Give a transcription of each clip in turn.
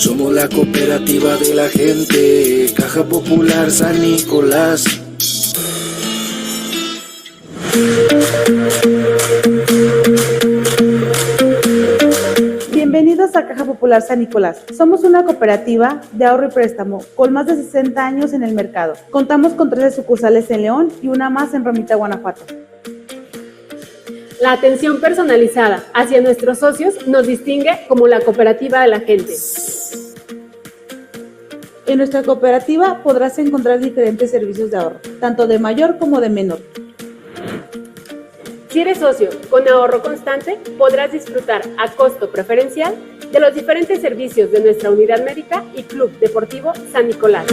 Somos la cooperativa de la gente, Caja Popular San Nicolás. Bienvenidos a Caja Popular San Nicolás. Somos una cooperativa de ahorro y préstamo con más de 60 años en el mercado. Contamos con 13 sucursales en León y una más en Romita, Guanajuato. La atención personalizada hacia nuestros socios nos distingue como la cooperativa de la gente. En nuestra cooperativa podrás encontrar diferentes servicios de ahorro, tanto de mayor como de menor. Si eres socio con ahorro constante, podrás disfrutar a costo preferencial de los diferentes servicios de nuestra unidad médica y Club Deportivo San Nicolás.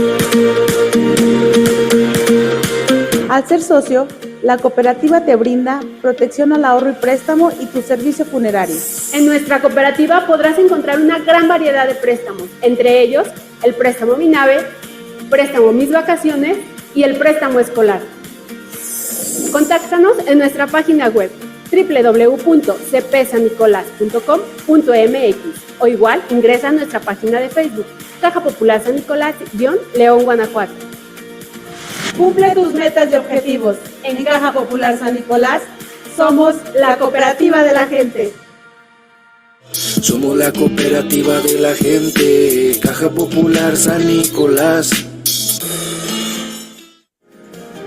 Al ser socio, la cooperativa te brinda protección al ahorro y préstamo y tu servicio funerario. En nuestra cooperativa podrás encontrar una gran variedad de préstamos, entre ellos el préstamo Minave, préstamo Mis Vacaciones y el préstamo escolar. Contáctanos en nuestra página web www.cpsannicolas.com.mx o igual ingresa a nuestra página de Facebook Caja Popular San Nicolás-León, Guanajuato. Cumple tus metas y objetivos. En Caja Popular San Nicolás somos la cooperativa de la gente. Somos la cooperativa de la gente, Caja Popular San Nicolás.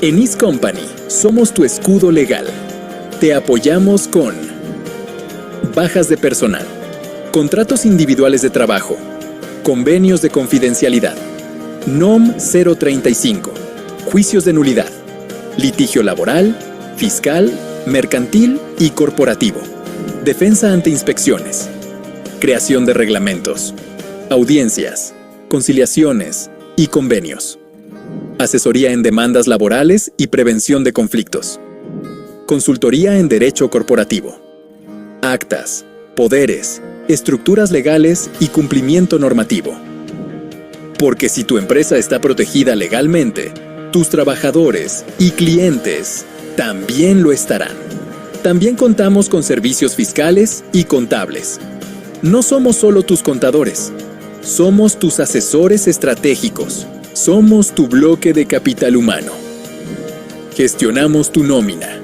En Is Company somos tu escudo legal. Te apoyamos con bajas de personal, contratos individuales de trabajo, convenios de confidencialidad, NOM 035, juicios de nulidad, litigio laboral, fiscal, mercantil y corporativo, defensa ante inspecciones, creación de reglamentos, audiencias, conciliaciones y convenios. Asesoría en demandas laborales y prevención de conflictos. Consultoría en derecho corporativo. Actas, poderes, estructuras legales y cumplimiento normativo. Porque si tu empresa está protegida legalmente, tus trabajadores y clientes también lo estarán. También contamos con servicios fiscales y contables. No somos solo tus contadores, somos tus asesores estratégicos. Somos tu bloque de capital humano. Gestionamos tu nómina,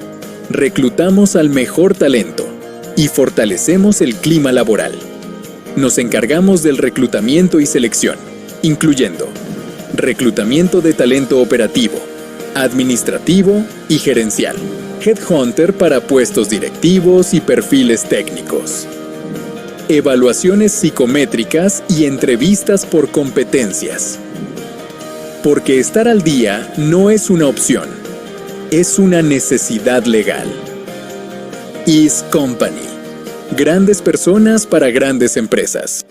reclutamos al mejor talento y fortalecemos el clima laboral. Nos encargamos del reclutamiento y selección, incluyendo reclutamiento de talento operativo, administrativo y gerencial, headhunter para puestos directivos y perfiles técnicos, evaluaciones psicométricas y entrevistas por competencias. Porque estar al día no es una opción, es una necesidad legal. Is Company. Grandes personas para grandes empresas.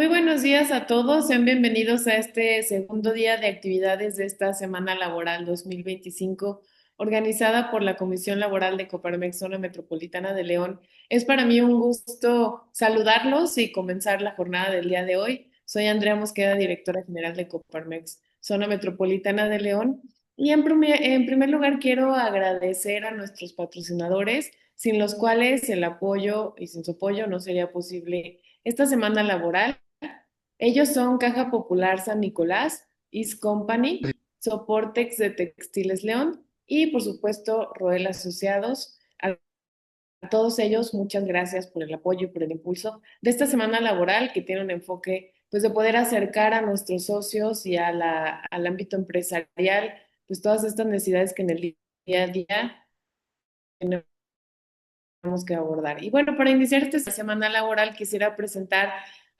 Muy buenos días a todos, sean bienvenidos a este segundo día de actividades de esta Semana Laboral 2025, organizada por la Comisión Laboral de Coparmex Zona Metropolitana de León. Es para mí un gusto saludarlos y comenzar la jornada del día de hoy. Soy Andrea Mosqueda, directora general de Coparmex Zona Metropolitana de León. Y en primer lugar quiero agradecer a nuestros patrocinadores, sin los cuales el apoyo y sin su apoyo no sería posible esta semana laboral. Ellos son Caja Popular San Nicolás, East Company, Soportex de Textiles León y por supuesto Roel Asociados. A todos ellos, muchas gracias por el apoyo y por el impulso de esta semana laboral que tiene un enfoque pues de poder acercar a nuestros socios y al ámbito empresarial pues todas estas necesidades que en el día a día tenemos que abordar. Y bueno, para iniciar esta semana laboral quisiera presentar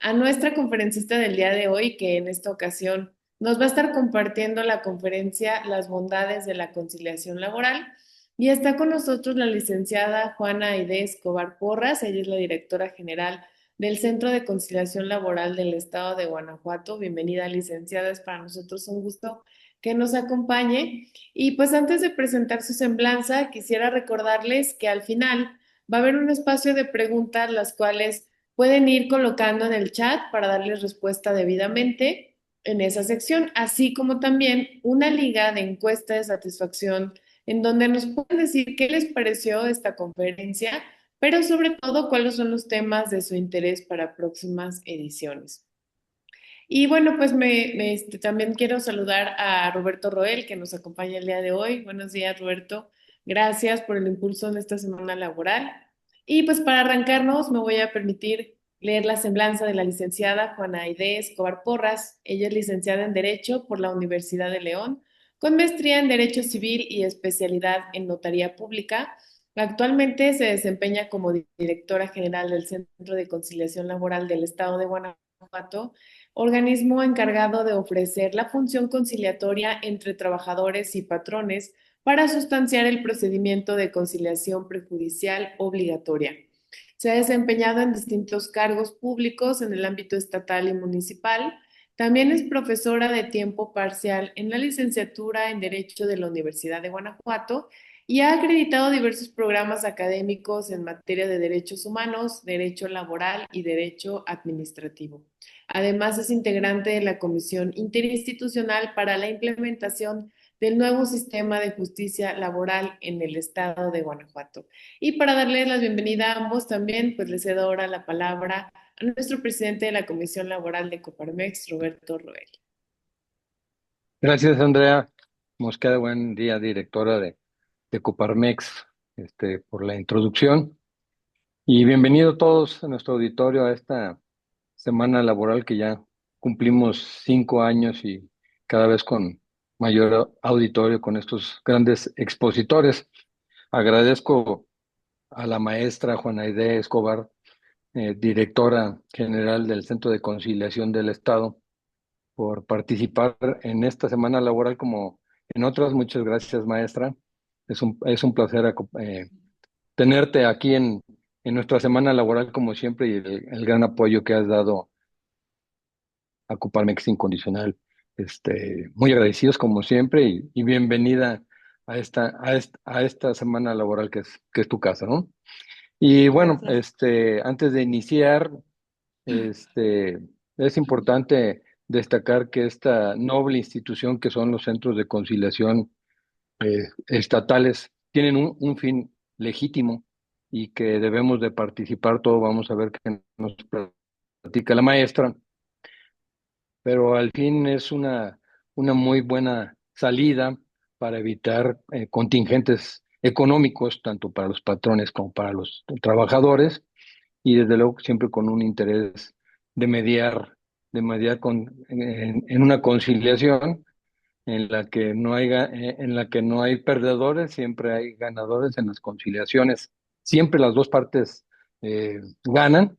a nuestra conferencista del día de hoy, que en esta ocasión nos va a estar compartiendo la conferencia Las bondades de la conciliación laboral. Y está con nosotros la licenciada Juana Aide Escobar Porras. Ella es la directora general del Centro de Conciliación Laboral del Estado de Guanajuato. Bienvenida, licenciada. Es para nosotros un gusto que nos acompañe. Y pues antes de presentar su semblanza, quisiera recordarles que al final va a haber un espacio de preguntas, las cuales pueden ir colocando en el chat para darles respuesta debidamente en esa sección, así como también una liga de encuesta de satisfacción en donde nos pueden decir qué les pareció esta conferencia, pero sobre todo cuáles son los temas de su interés para próximas ediciones. Y bueno, pues también quiero saludar a Roberto Roel, que nos acompaña el día de hoy. Buenos días, Roberto. Gracias por el impulso en esta semana laboral. Y pues para arrancarnos, me voy a permitir leer la semblanza de la licenciada Juana Aide Escobar Porras. Ella es licenciada en Derecho por la Universidad de León, con maestría en Derecho Civil y especialidad en Notaría Pública. Actualmente se desempeña como directora general del Centro de Conciliación Laboral del Estado de Guanajuato, organismo encargado de ofrecer la función conciliatoria entre trabajadores y patrones para sustanciar el procedimiento de conciliación prejudicial obligatoria. Se ha desempeñado en distintos cargos públicos en el ámbito estatal y municipal. También es profesora de tiempo parcial en la licenciatura en Derecho de la Universidad de Guanajuato y ha acreditado diversos programas académicos en materia de derechos humanos, derecho laboral y derecho administrativo. Además, es integrante de la Comisión Interinstitucional para la Implementación del nuevo sistema de justicia laboral en el estado de Guanajuato. Y para darles la bienvenida a ambos también, pues les cedo ahora la palabra a nuestro presidente de la Comisión Laboral de Coparmex, Roberto Roel. Gracias, Andrea Mosqueda. Buen día, directora de Coparmex, por la introducción. Y bienvenidos todos a nuestro auditorio a esta semana laboral que ya cumplimos 5 años y cada vez con mayor auditorio con estos grandes expositores. Agradezco a la maestra Juana Aide Escobar, directora general del Centro de Conciliación del Estado, por participar en esta semana laboral como en otras. Muchas gracias, maestra. Es un placer tenerte aquí en nuestra semana laboral como siempre y el gran apoyo que has dado a Coparmex Incondicional. Muy agradecidos como siempre y bienvenida a esta semana laboral que es tu casa, ¿no? Y bueno, antes de iniciar, es importante destacar que esta noble institución que son los centros de conciliación estatales tienen un fin legítimo y que debemos de participar todos. Vamos a ver qué nos platica la maestra, pero al fin es una muy buena salida para evitar contingentes económicos, tanto para los patrones como para los trabajadores, y desde luego siempre con un interés de mediar en una conciliación en la que no hay perdedores, siempre hay ganadores en las conciliaciones. Siempre las dos partes ganan,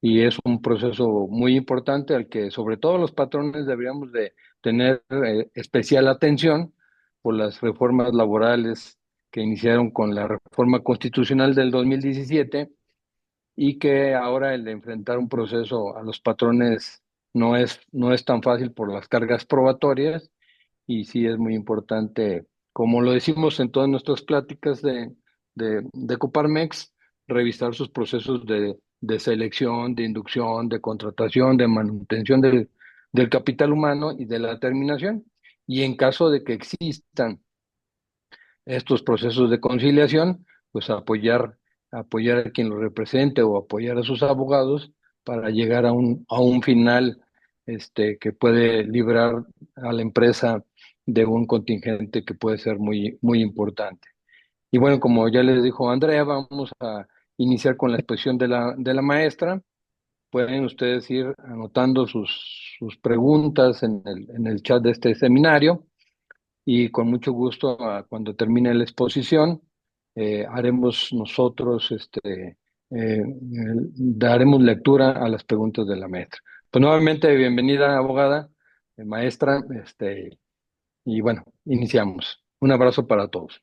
y es un proceso muy importante al que sobre todo los patrones deberíamos de tener especial atención por las reformas laborales que iniciaron con la reforma constitucional del 2017 y que ahora el de enfrentar un proceso a los patrones no es tan fácil por las cargas probatorias y sí es muy importante, como lo decimos en todas nuestras pláticas de Coparmex, revisar sus procesos de selección, de inducción, de contratación, de manutención del capital humano y de la terminación. Y en caso de que existan estos procesos de conciliación, pues apoyar a quien lo represente o apoyar a sus abogados para llegar a un final que puede librar a la empresa de un contingente que puede ser muy, muy importante. Y bueno, como ya les dijo Andrea, vamos a iniciar con la exposición de la maestra. Pueden ustedes ir anotando sus preguntas en el chat de este seminario y con mucho gusto, cuando termine la exposición, haremos nosotros, daremos lectura a las preguntas de la maestra. Pues nuevamente, bienvenida, abogada, maestra, y bueno, iniciamos. Un abrazo para todos.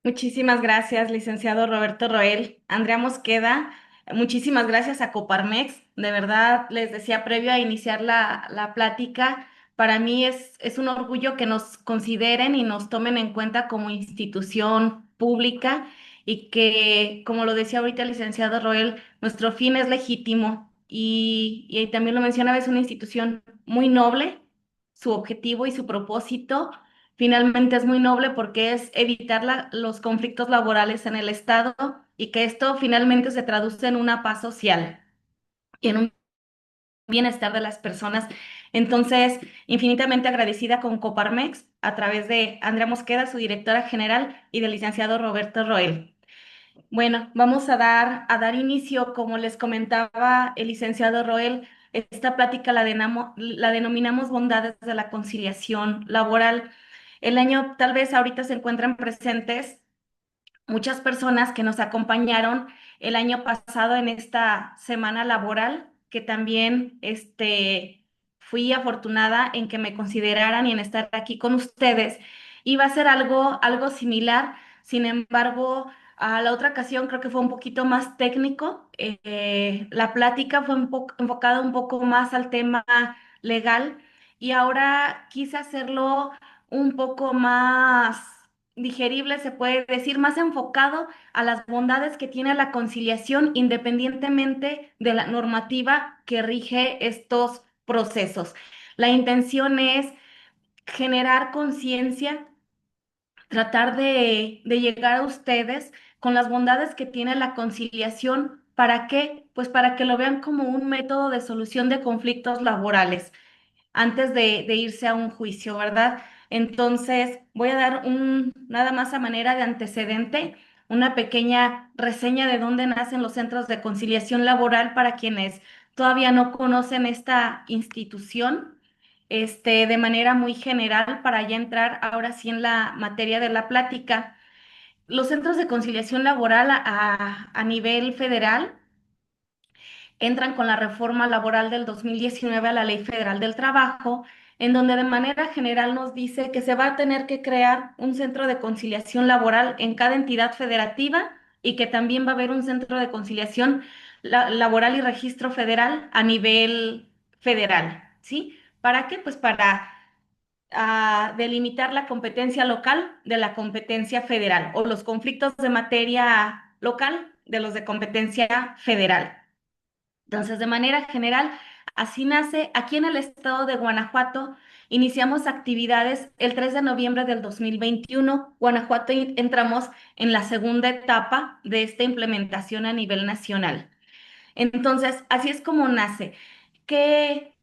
Muchísimas gracias, licenciado Roberto Roel. Andrea Mosqueda, muchísimas gracias a Coparmex. De verdad, les decía previo a iniciar la plática, para mí es un orgullo que nos consideren y nos tomen en cuenta como institución pública y que, como lo decía ahorita el licenciado Roel, nuestro fin es legítimo y también lo mencionaba, es una institución muy noble, su objetivo y su propósito. Finalmente es muy noble porque es evitar los conflictos laborales en el Estado y que esto finalmente se traduce en una paz social y en un bienestar de las personas. Entonces, infinitamente agradecida con Coparmex a través de Andrea Mosqueda, su directora general, y del licenciado Roberto Roel. Bueno, vamos a dar inicio, como les comentaba el licenciado Roel, esta plática la denominamos bondades de la conciliación laboral. El año, tal vez ahorita se encuentran presentes muchas personas que nos acompañaron el año pasado en esta semana laboral, que también fui afortunada en que me consideraran y en estar aquí con ustedes. Iba a ser algo similar, sin embargo, a la otra ocasión creo que fue un poquito más técnico. La plática fue enfocada un poco más al tema legal y ahora quise hacerlo un poco más digerible, se puede decir, más enfocado a las bondades que tiene la conciliación independientemente de la normativa que rige estos procesos. La intención es generar conciencia, tratar de llegar a ustedes con las bondades que tiene la conciliación. ¿Para qué? Pues para que lo vean como un método de solución de conflictos laborales antes de irse a un juicio, ¿verdad? Entonces, voy a dar nada más a manera de antecedente, una pequeña reseña de dónde nacen los centros de conciliación laboral para quienes todavía no conocen esta institución, de manera muy general, para ya entrar ahora sí en la materia de la plática. Los centros de conciliación laboral a nivel federal entran con la reforma laboral del 2019 a la Ley Federal del Trabajo, en donde de manera general nos dice que se va a tener que crear un centro de conciliación laboral en cada entidad federativa y que también va a haber un centro de conciliación laboral y registro federal a nivel federal, ¿sí? ¿Para qué? Pues para delimitar la competencia local de la competencia federal o los conflictos de materia local de los de competencia federal. Entonces, de manera general, así nace. Aquí en el estado de Guanajuato, iniciamos actividades el 3 de noviembre del 2021. Guanajuato entramos en la segunda etapa de esta implementación a nivel nacional. Entonces, así es como nace. ¿Qué,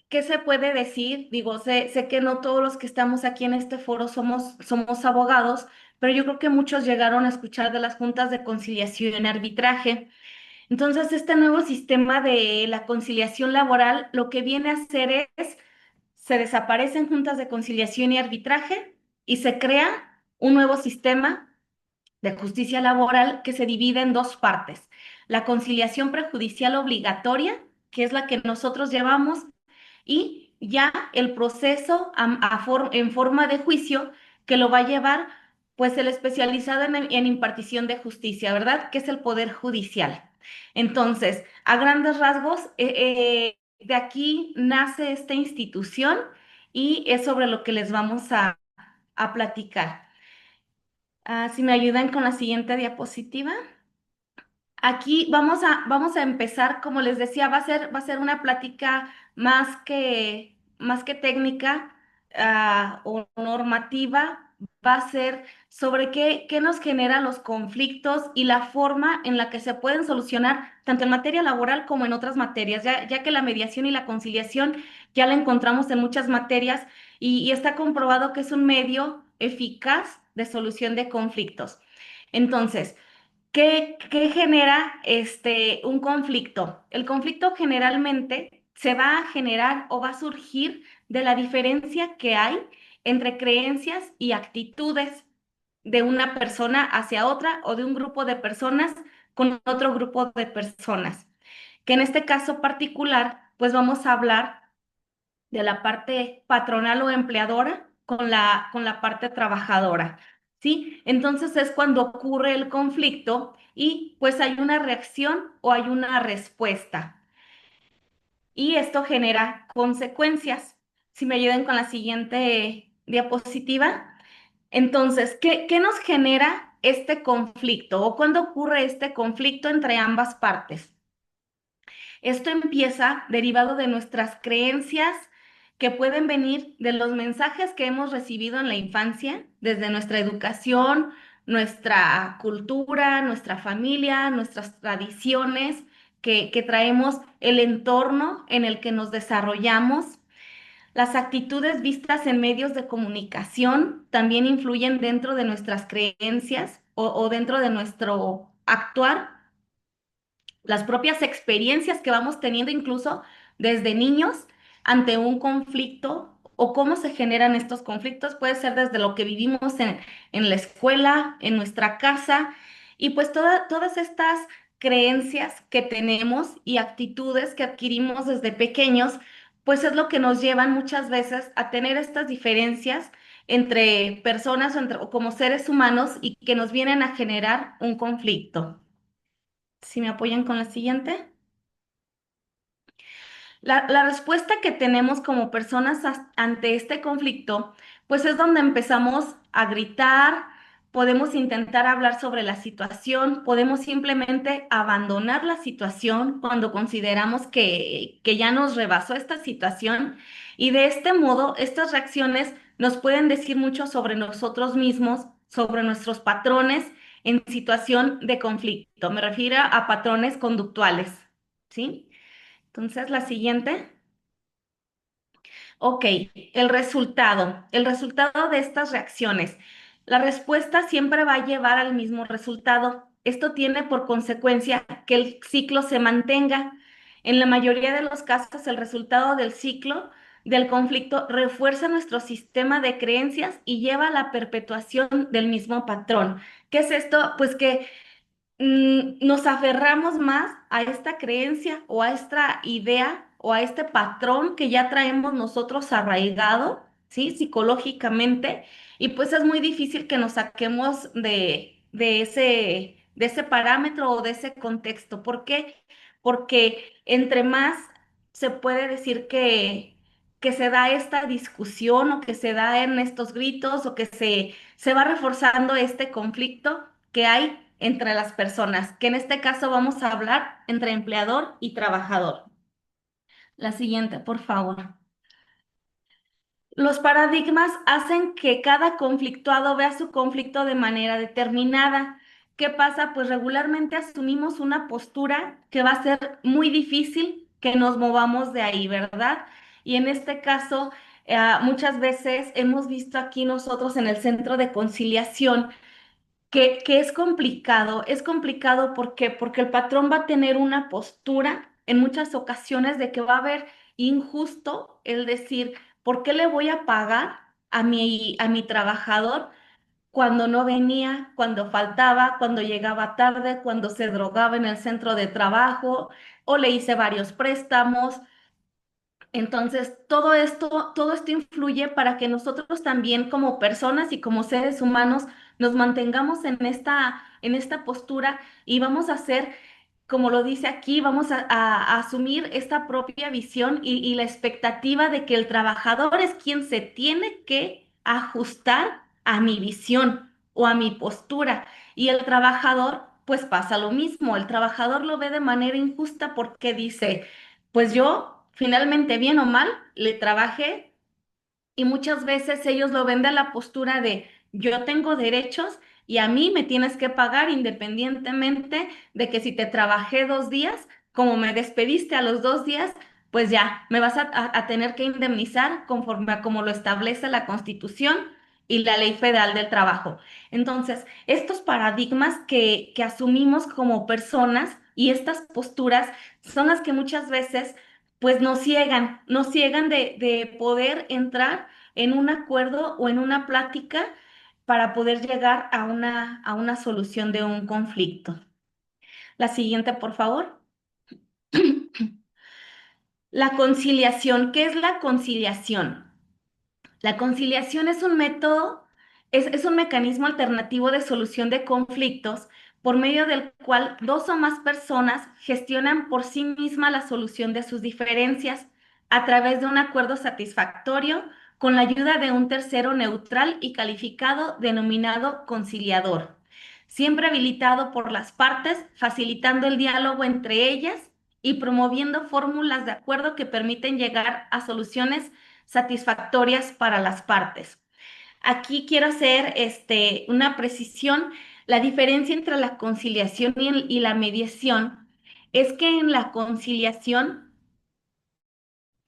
qué se puede decir? Digo, sé que no todos los que estamos aquí en este foro somos abogados, pero yo creo que muchos llegaron a escuchar de las juntas de conciliación y arbitraje. Entonces, este nuevo sistema de la conciliación laboral lo que viene a hacer es, se desaparecen juntas de conciliación y arbitraje y se crea un nuevo sistema de justicia laboral que se divide en dos partes. La conciliación prejudicial obligatoria, que es la que nosotros llevamos, y ya el proceso en forma de juicio que lo va a llevar pues el especializado en impartición de justicia, ¿verdad? Que es el Poder Judicial. Entonces, a grandes rasgos, de aquí nace esta institución y es sobre lo que les vamos a platicar. Si me ayudan con la siguiente diapositiva. Aquí vamos a empezar, como les decía, va a ser una plática más que técnica, o normativa, va a ser sobre qué nos generan los conflictos y la forma en la que se pueden solucionar, tanto en materia laboral como en otras materias, ya que la mediación y la conciliación ya la encontramos en muchas materias y está comprobado que es un medio eficaz de solución de conflictos. Entonces, ¿qué genera un conflicto? El conflicto generalmente se va a generar o va a surgir de la diferencia que hay entre creencias y actitudes de una persona hacia otra o de un grupo de personas con otro grupo de personas. Que en este caso particular, pues vamos a hablar de la parte patronal o empleadora con la parte trabajadora, ¿sí? Entonces es cuando ocurre el conflicto y pues hay una reacción o hay una respuesta. Y esto genera consecuencias. Si me ayudan con la siguiente diapositiva. Entonces, ¿qué nos genera este conflicto o cuándo ocurre este conflicto entre ambas partes? Esto empieza derivado de nuestras creencias que pueden venir de los mensajes que hemos recibido en la infancia, desde nuestra educación, nuestra cultura, nuestra familia, nuestras tradiciones, que traemos, el entorno en el que nos desarrollamos. Las actitudes vistas en medios de comunicación también influyen dentro de nuestras creencias o dentro de nuestro actuar, las propias experiencias que vamos teniendo incluso desde niños ante un conflicto o cómo se generan estos conflictos. Puede ser desde lo que vivimos en la escuela, en nuestra casa, y pues todas estas creencias que tenemos y actitudes que adquirimos desde pequeños, pues es lo que nos llevan muchas veces a tener estas diferencias entre personas o como seres humanos y que nos vienen a generar un conflicto. Si me apoyan con la siguiente. La respuesta que tenemos como personas ante este conflicto, pues es donde empezamos a gritar, podemos intentar hablar sobre la situación, podemos simplemente abandonar la situación cuando consideramos que ya nos rebasó esta situación y de este modo estas reacciones nos pueden decir mucho sobre nosotros mismos, sobre nuestros patrones en situación de conflicto. Me refiero a patrones conductuales, ¿sí? Entonces, la siguiente. Ok, el resultado de estas reacciones. La respuesta siempre va a llevar al mismo resultado. Esto tiene por consecuencia que el ciclo se mantenga. En la mayoría de los casos, el resultado del ciclo del conflicto refuerza nuestro sistema de creencias y lleva a la perpetuación del mismo patrón. ¿Qué es esto? Pues que nos aferramos más a esta creencia o a esta idea o a este patrón que ya traemos nosotros arraigado, ¿sí? Psicológicamente, y pues es muy difícil que nos saquemos de ese parámetro o de ese contexto. ¿Por qué? Porque entre más se puede decir que se da esta discusión o que se da en estos gritos o que se va reforzando este conflicto que hay entre las personas, que en este caso vamos a hablar entre empleador y trabajador. La siguiente, por favor. Los paradigmas hacen que cada conflictuado vea su conflicto de manera determinada. ¿Qué pasa? Pues regularmente asumimos una postura que va a ser muy difícil que nos movamos de ahí, ¿verdad? Y en este caso, muchas veces hemos visto aquí nosotros en el centro de conciliación que es complicado ¿por qué? Porque el patrón va a tener una postura en muchas ocasiones de que va a ver injusto el decir, ¿por qué le voy a pagar a mi trabajador cuando no venía, cuando faltaba, cuando llegaba tarde, cuando se drogaba en el centro de trabajo o le hice varios préstamos? Entonces, todo esto influye para que nosotros también como personas y como seres humanos nos mantengamos en esta postura y vamos a hacer, como lo dice aquí, vamos a asumir esta propia visión y la expectativa de que el trabajador es quien se tiene que ajustar a mi visión o a mi postura. Y el trabajador, pues pasa lo mismo, el trabajador lo ve de manera injusta porque dice, pues yo finalmente, bien o mal, le trabajé y muchas veces ellos lo ven de la postura de yo tengo derechos y a mí me tienes que pagar independientemente de que si te trabajé 2 días, como me despediste a los 2 días, pues ya me vas a tener que indemnizar conforme a como lo establece la Constitución y la Ley Federal del Trabajo. Entonces, estos paradigmas que asumimos como personas y estas posturas son las que muchas veces pues nos ciegan de poder entrar en un acuerdo o en una plática para poder llegar a una solución de un conflicto. La siguiente, por favor. La conciliación. ¿Qué es la conciliación? La conciliación es un método, es un mecanismo alternativo de solución de conflictos por medio del cual dos o más personas gestionan por sí mismas la solución de sus diferencias a través de un acuerdo satisfactorio con la ayuda de un tercero neutral y calificado denominado conciliador, siempre habilitado por las partes, facilitando el diálogo entre ellas y promoviendo fórmulas de acuerdo que permiten llegar a soluciones satisfactorias para las partes. Aquí quiero hacer una precisión. La diferencia entre la conciliación y la mediación es que en la conciliación,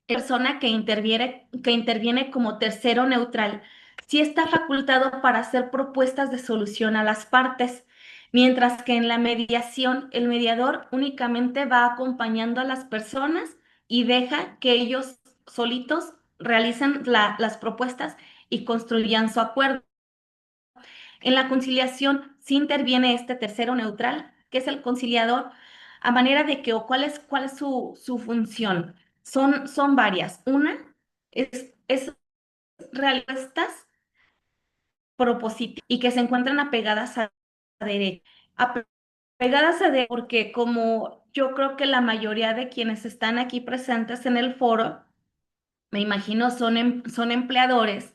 la persona que interviene como tercero neutral sí está facultado para hacer propuestas de solución a las partes, mientras que en la mediación el mediador únicamente va acompañando a las personas y deja que ellos solitos realicen las propuestas y construyan su acuerdo. En la conciliación sí interviene este tercero neutral, que es el conciliador, a manera de que, o cuál es su función. Son varias. Una es respuestas propositivas y que se encuentran apegadas a derecho. Apegadas a derecho, porque como yo creo que la mayoría de quienes están aquí presentes en el foro, me imagino son empleadores,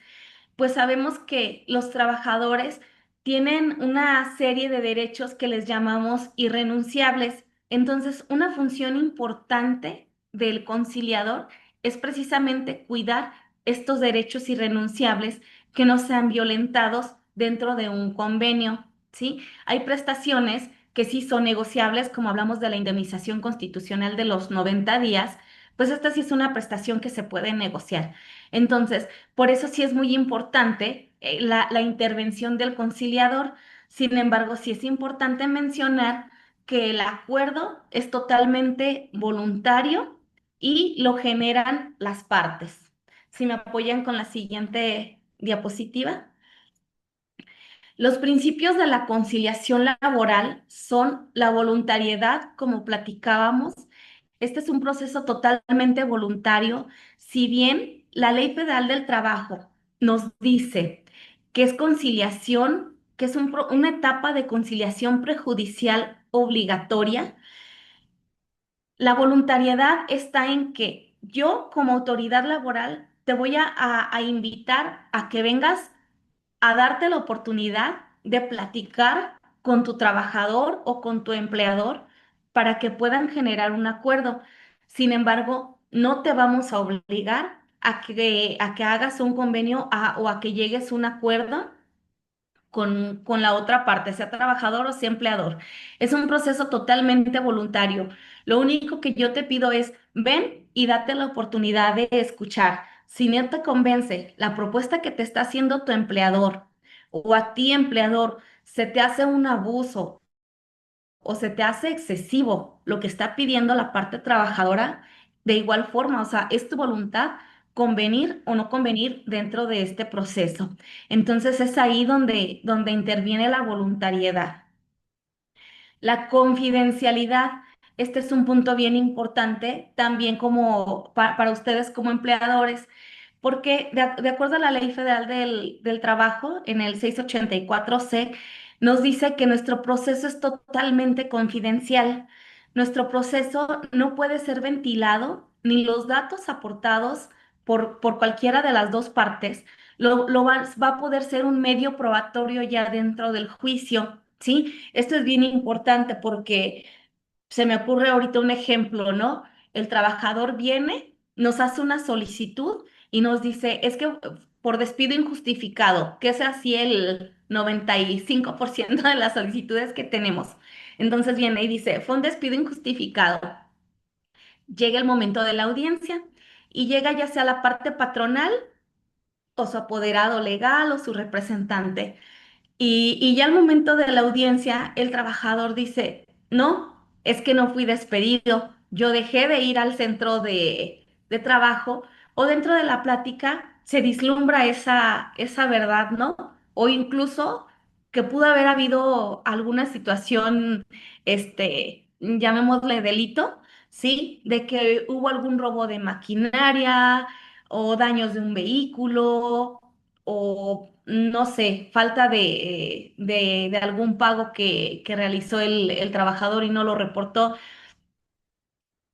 pues sabemos que los trabajadores tienen una serie de derechos que les llamamos irrenunciables. Entonces, una función importante del conciliador es precisamente cuidar estos derechos irrenunciables que no sean violentados dentro de un convenio, ¿sí? Hay prestaciones que sí son negociables, como hablamos de la indemnización constitucional de los 90 días, pues esta sí es una prestación que se puede negociar. Entonces, por eso sí es muy importante la intervención del conciliador. Sin embargo, sí es importante mencionar que el acuerdo es totalmente voluntario y lo generan las partes. Si me apoyan con la siguiente diapositiva. Los principios de la conciliación laboral son la voluntariedad, como platicábamos. Este es un proceso totalmente voluntario. Si bien la Ley Federal del Trabajo nos dice que es conciliación, que es una etapa de conciliación prejudicial obligatoria, la voluntariedad está en que yo como autoridad laboral te voy a invitar a que vengas a darte la oportunidad de platicar con tu trabajador o con tu empleador para que puedan generar un acuerdo. Sin embargo, no te vamos a obligar a que hagas un convenio o a que llegues a un acuerdo con la otra parte, sea trabajador o sea empleador. Es un proceso totalmente voluntario. Lo único que yo te pido es ven y date la oportunidad de escuchar. Si no te convence la propuesta que te está haciendo tu empleador o a ti empleador, se te hace un abuso o se te hace excesivo lo que está pidiendo la parte trabajadora, de igual forma, o sea, es tu voluntad convenir o no convenir dentro de este proceso. Entonces es ahí donde interviene la voluntariedad. La confidencialidad. este es un punto bien importante también como para ustedes como empleadores, porque de acuerdo a la Ley Federal del Trabajo, en el 684C, nos dice que nuestro proceso es totalmente confidencial. Nuestro proceso no puede ser ventilado, ni los datos aportados por cualquiera de las dos partes va a poder ser un medio probatorio ya dentro del juicio, ¿sí? Esto es bien importante porque se me ocurre ahorita un ejemplo, ¿no? El trabajador viene, nos hace una solicitud y nos dice, es que por despido injustificado, que es así el 95% de las solicitudes que tenemos. Entonces viene y dice, fue un despido injustificado. Llega el momento de la audiencia y llega ya sea la parte patronal o su apoderado legal o su representante. Y ya al momento de la audiencia, el trabajador dice, no, es que no fui despedido, yo dejé de ir al centro de trabajo o dentro de la plática se vislumbra esa verdad, ¿no? O incluso que pudo haber habido alguna situación, llamémosle delito, ¿sí? De que hubo algún robo de maquinaria o daños de un vehículo o no sé, falta de algún pago que realizó el trabajador y no lo reportó.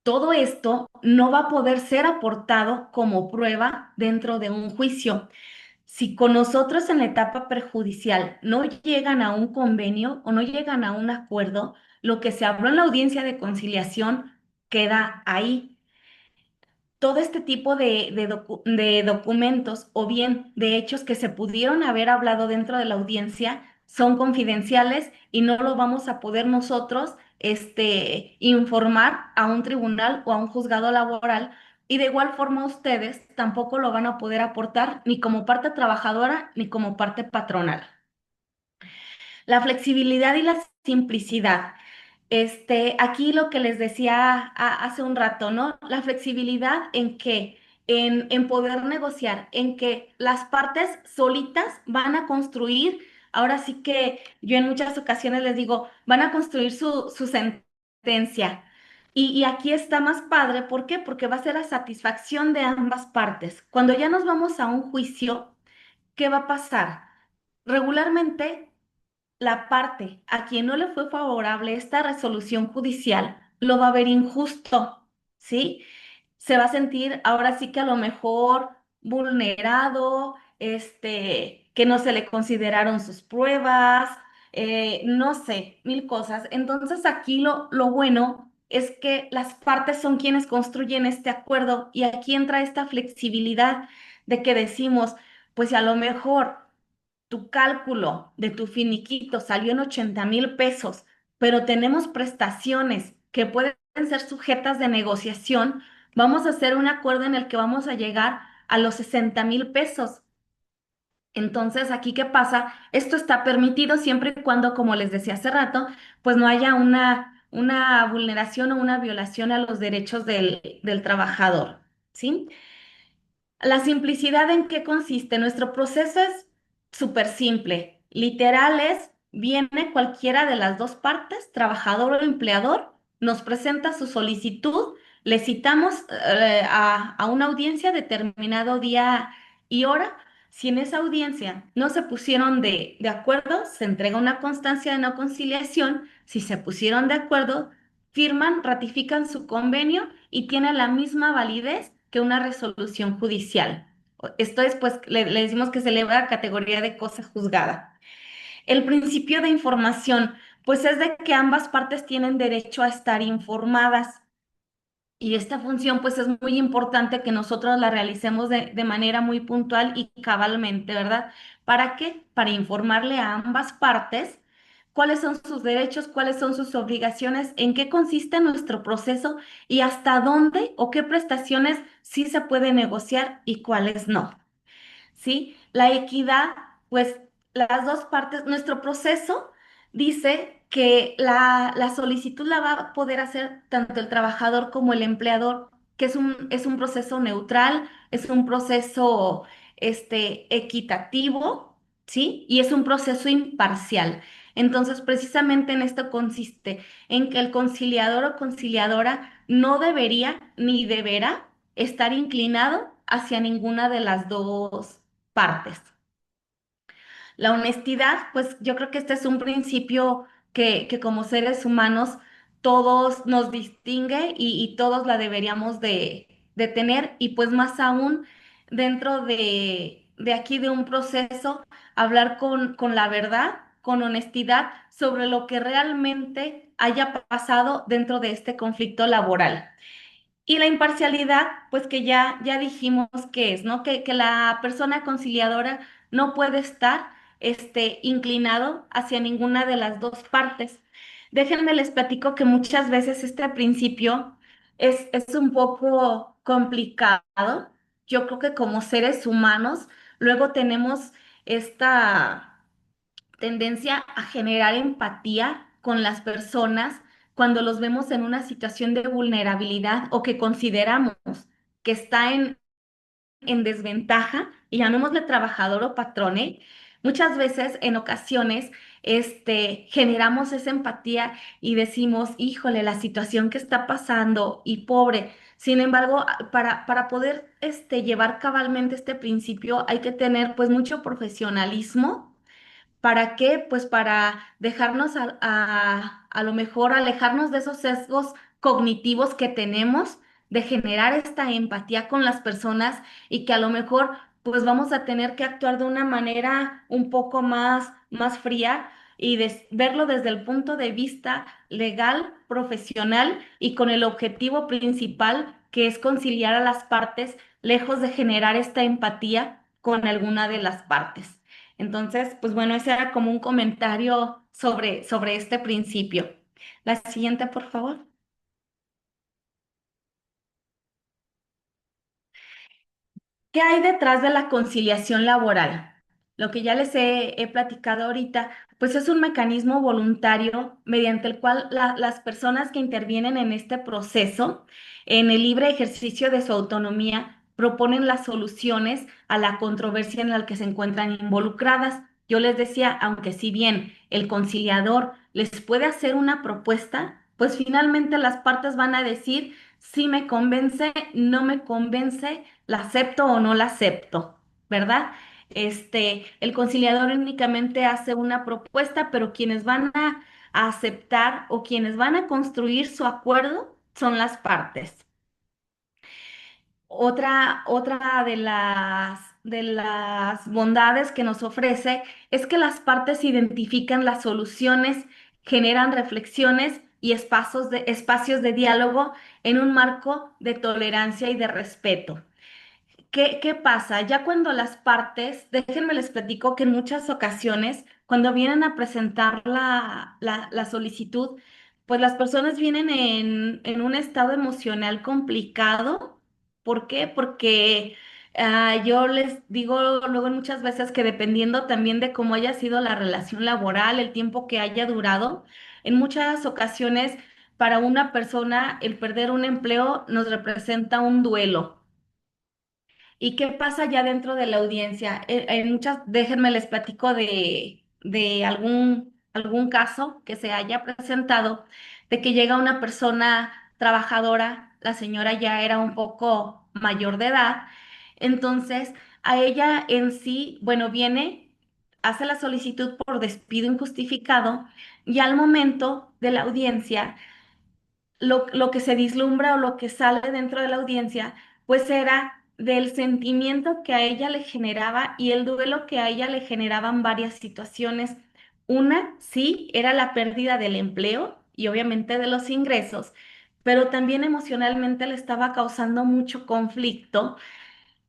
Todo esto no va a poder ser aportado como prueba dentro de un juicio. Si con nosotros en la etapa perjudicial no llegan a un convenio o no llegan a un acuerdo, lo que se habló en la audiencia de conciliación queda ahí. Todo este tipo de documentos o bien de hechos que se pudieron haber hablado dentro de la audiencia son confidenciales y no lo vamos a poder nosotros informar a un tribunal o a un juzgado laboral. Y de igual forma ustedes tampoco lo van a poder aportar ni como parte trabajadora ni como parte patronal. La flexibilidad y la simplicidad. Aquí lo que les decía hace un rato, ¿no? La flexibilidad en que, en poder negociar, en que las partes solitas van a construir, ahora sí que yo en muchas ocasiones les digo, van a construir su sentencia. Y aquí está más padre, ¿por qué? Porque va a ser la satisfacción de ambas partes. Cuando ya nos vamos a un juicio, ¿qué va a pasar? Regularmente la parte a quien no le fue favorable esta resolución judicial lo va a ver injusto, ¿sí? Se va a sentir ahora sí que a lo mejor vulnerado, que no se le consideraron sus pruebas, no sé, mil cosas. Entonces aquí lo bueno es que las partes son quienes construyen este acuerdo y aquí entra esta flexibilidad de que decimos, pues si a lo mejor tu cálculo de tu finiquito salió en 80,000 pesos, pero tenemos prestaciones que pueden ser sujetas de negociación, vamos a hacer un acuerdo en el que vamos a llegar a los 60,000 pesos. Entonces, aquí, ¿qué pasa? Esto está permitido siempre y cuando, como les decía hace rato, pues no haya una vulneración o una violación a los derechos del trabajador, ¿sí? La simplicidad en qué consiste. Nuestro proceso es súper simple. Literal es, viene cualquiera de las dos partes, trabajador o empleador, nos presenta su solicitud, le citamos a una audiencia determinado día y hora. Si en esa audiencia no se pusieron de acuerdo, se entrega una constancia de no conciliación. Si se pusieron de acuerdo, firman, ratifican su convenio y tiene la misma validez que una resolución judicial. Esto es, pues, le decimos que se eleva a categoría de cosa juzgada. El principio de información, pues es de que ambas partes tienen derecho a estar informadas. Y esta función, pues es muy importante que nosotros la realicemos de manera muy puntual y cabalmente, ¿verdad? ¿Para qué? Para informarle a ambas partes cuáles son sus derechos, cuáles son sus obligaciones, en qué consiste nuestro proceso y hasta dónde o qué prestaciones sí se puede negociar y cuáles no. ¿Sí? La equidad, pues las dos partes, nuestro proceso dice que la solicitud la va a poder hacer tanto el trabajador como el empleador, que es un proceso neutral, es un proceso equitativo, ¿sí? Y es un proceso imparcial. Entonces, precisamente en esto consiste, en que el conciliador o conciliadora no debería ni deberá estar inclinado hacia ninguna de las dos partes. La honestidad, pues yo creo que este es un principio que como seres humanos todos nos distingue y todos la deberíamos de tener y pues más aún dentro de aquí de un proceso, hablar con la verdad, con honestidad sobre lo que realmente haya pasado dentro de este conflicto laboral. Y la imparcialidad, pues que ya dijimos que es, ¿no? Que la persona conciliadora no puede estar inclinado hacia ninguna de las dos partes. Déjenme les platico que muchas veces este principio es un poco complicado. Yo creo que como seres humanos, luego tenemos esta tendencia a generar empatía con las personas cuando los vemos en una situación de vulnerabilidad o que consideramos que está en desventaja, y llamémosle trabajador o patrone, muchas veces, en ocasiones, generamos esa empatía y decimos, híjole, la situación que está pasando y pobre. Sin embargo, para poder llevar cabalmente este principio hay que tener pues mucho profesionalismo. ¿Para qué? Pues para dejarnos a lo mejor alejarnos de esos sesgos cognitivos que tenemos, de generar esta empatía con las personas y que a lo mejor pues vamos a tener que actuar de una manera un poco más fría y verlo desde el punto de vista legal, profesional y con el objetivo principal que es conciliar a las partes, lejos de generar esta empatía con alguna de las partes. Entonces, pues bueno, ese era como un comentario sobre este principio. La siguiente, por favor. ¿Qué hay detrás de la conciliación laboral? Lo que ya les he platicado ahorita, pues es un mecanismo voluntario mediante el cual las personas que intervienen en este proceso, en el libre ejercicio de su autonomía, proponen las soluciones a la controversia en la que se encuentran involucradas. Yo les decía, aunque si bien el conciliador les puede hacer una propuesta, pues finalmente las partes van a decir si me convence, no me convence, la acepto o no la acepto, ¿verdad? El conciliador únicamente hace una propuesta, pero quienes van a aceptar o quienes van a construir su acuerdo son las partes. Otra de las bondades que nos ofrece es que las partes identifican las soluciones, generan reflexiones y espacios de diálogo en un marco de tolerancia y de respeto. ¿Qué pasa? Ya cuando las partes, déjenme les platico que en muchas ocasiones, cuando vienen a presentar la solicitud, pues las personas vienen en un estado emocional complicado. ¿Por qué? Porque yo les digo luego muchas veces que dependiendo también de cómo haya sido la relación laboral, el tiempo que haya durado, en muchas ocasiones para una persona el perder un empleo nos representa un duelo. ¿Y qué pasa ya dentro de la audiencia? En muchas, déjenme les platico de algún caso que se haya presentado, de que llega una persona trabajadora, la señora ya era un poco mayor de edad, entonces a ella en sí, bueno, viene, hace la solicitud por despido injustificado y al momento de la audiencia lo que se vislumbra o lo que sale dentro de la audiencia, pues era del sentimiento que a ella le generaba y el duelo que a ella le generaban varias situaciones. Una, sí, era la pérdida del empleo y obviamente de los ingresos, pero también emocionalmente le estaba causando mucho conflicto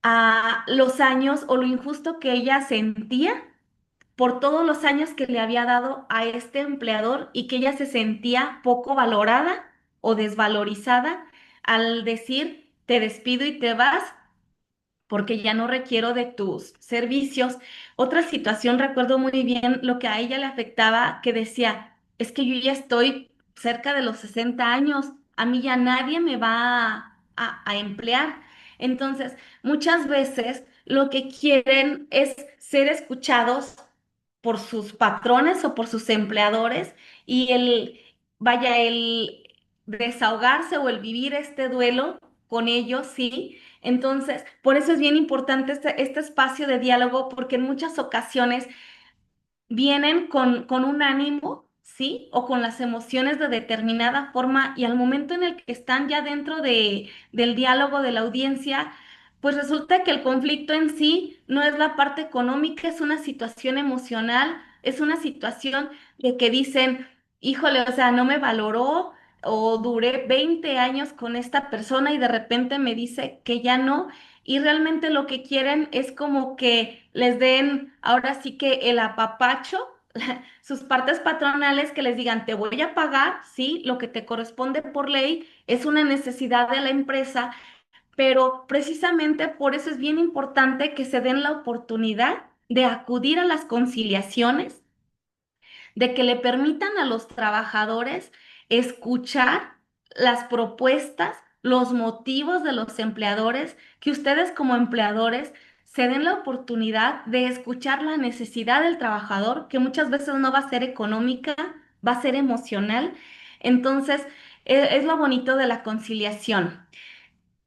a los años o lo injusto que ella sentía por todos los años que le había dado a este empleador y que ella se sentía poco valorada o desvalorizada al decir, te despido y te vas porque ya no requiero de tus servicios. Otra situación, recuerdo muy bien lo que a ella le afectaba, que decía, es que yo ya estoy cerca de los 60 años, a mí ya nadie me va a emplear. Entonces, muchas veces lo que quieren es ser escuchados por sus patrones o por sus empleadores y el desahogarse o el vivir este duelo con ellos, ¿sí? Entonces, por eso es bien importante este espacio de diálogo, porque en muchas ocasiones vienen con un ánimo, ¿sí? O con las emociones de determinada forma y al momento en el que están ya dentro del diálogo de la audiencia, pues resulta que el conflicto en sí no es la parte económica, es una situación emocional, es una situación de que dicen, híjole, o sea, no me valoró o duré 20 años con esta persona y de repente me dice que ya no y realmente lo que quieren es como que les den ahora sí que el apapacho, sus partes patronales que les digan, te voy a pagar, sí, lo que te corresponde por ley, es una necesidad de la empresa, pero precisamente por eso es bien importante que se den la oportunidad de acudir a las conciliaciones, de que le permitan a los trabajadores escuchar las propuestas, los motivos de los empleadores, que ustedes como empleadores se den la oportunidad de escuchar la necesidad del trabajador, que muchas veces no va a ser económica, va a ser emocional. Entonces, es lo bonito de la conciliación.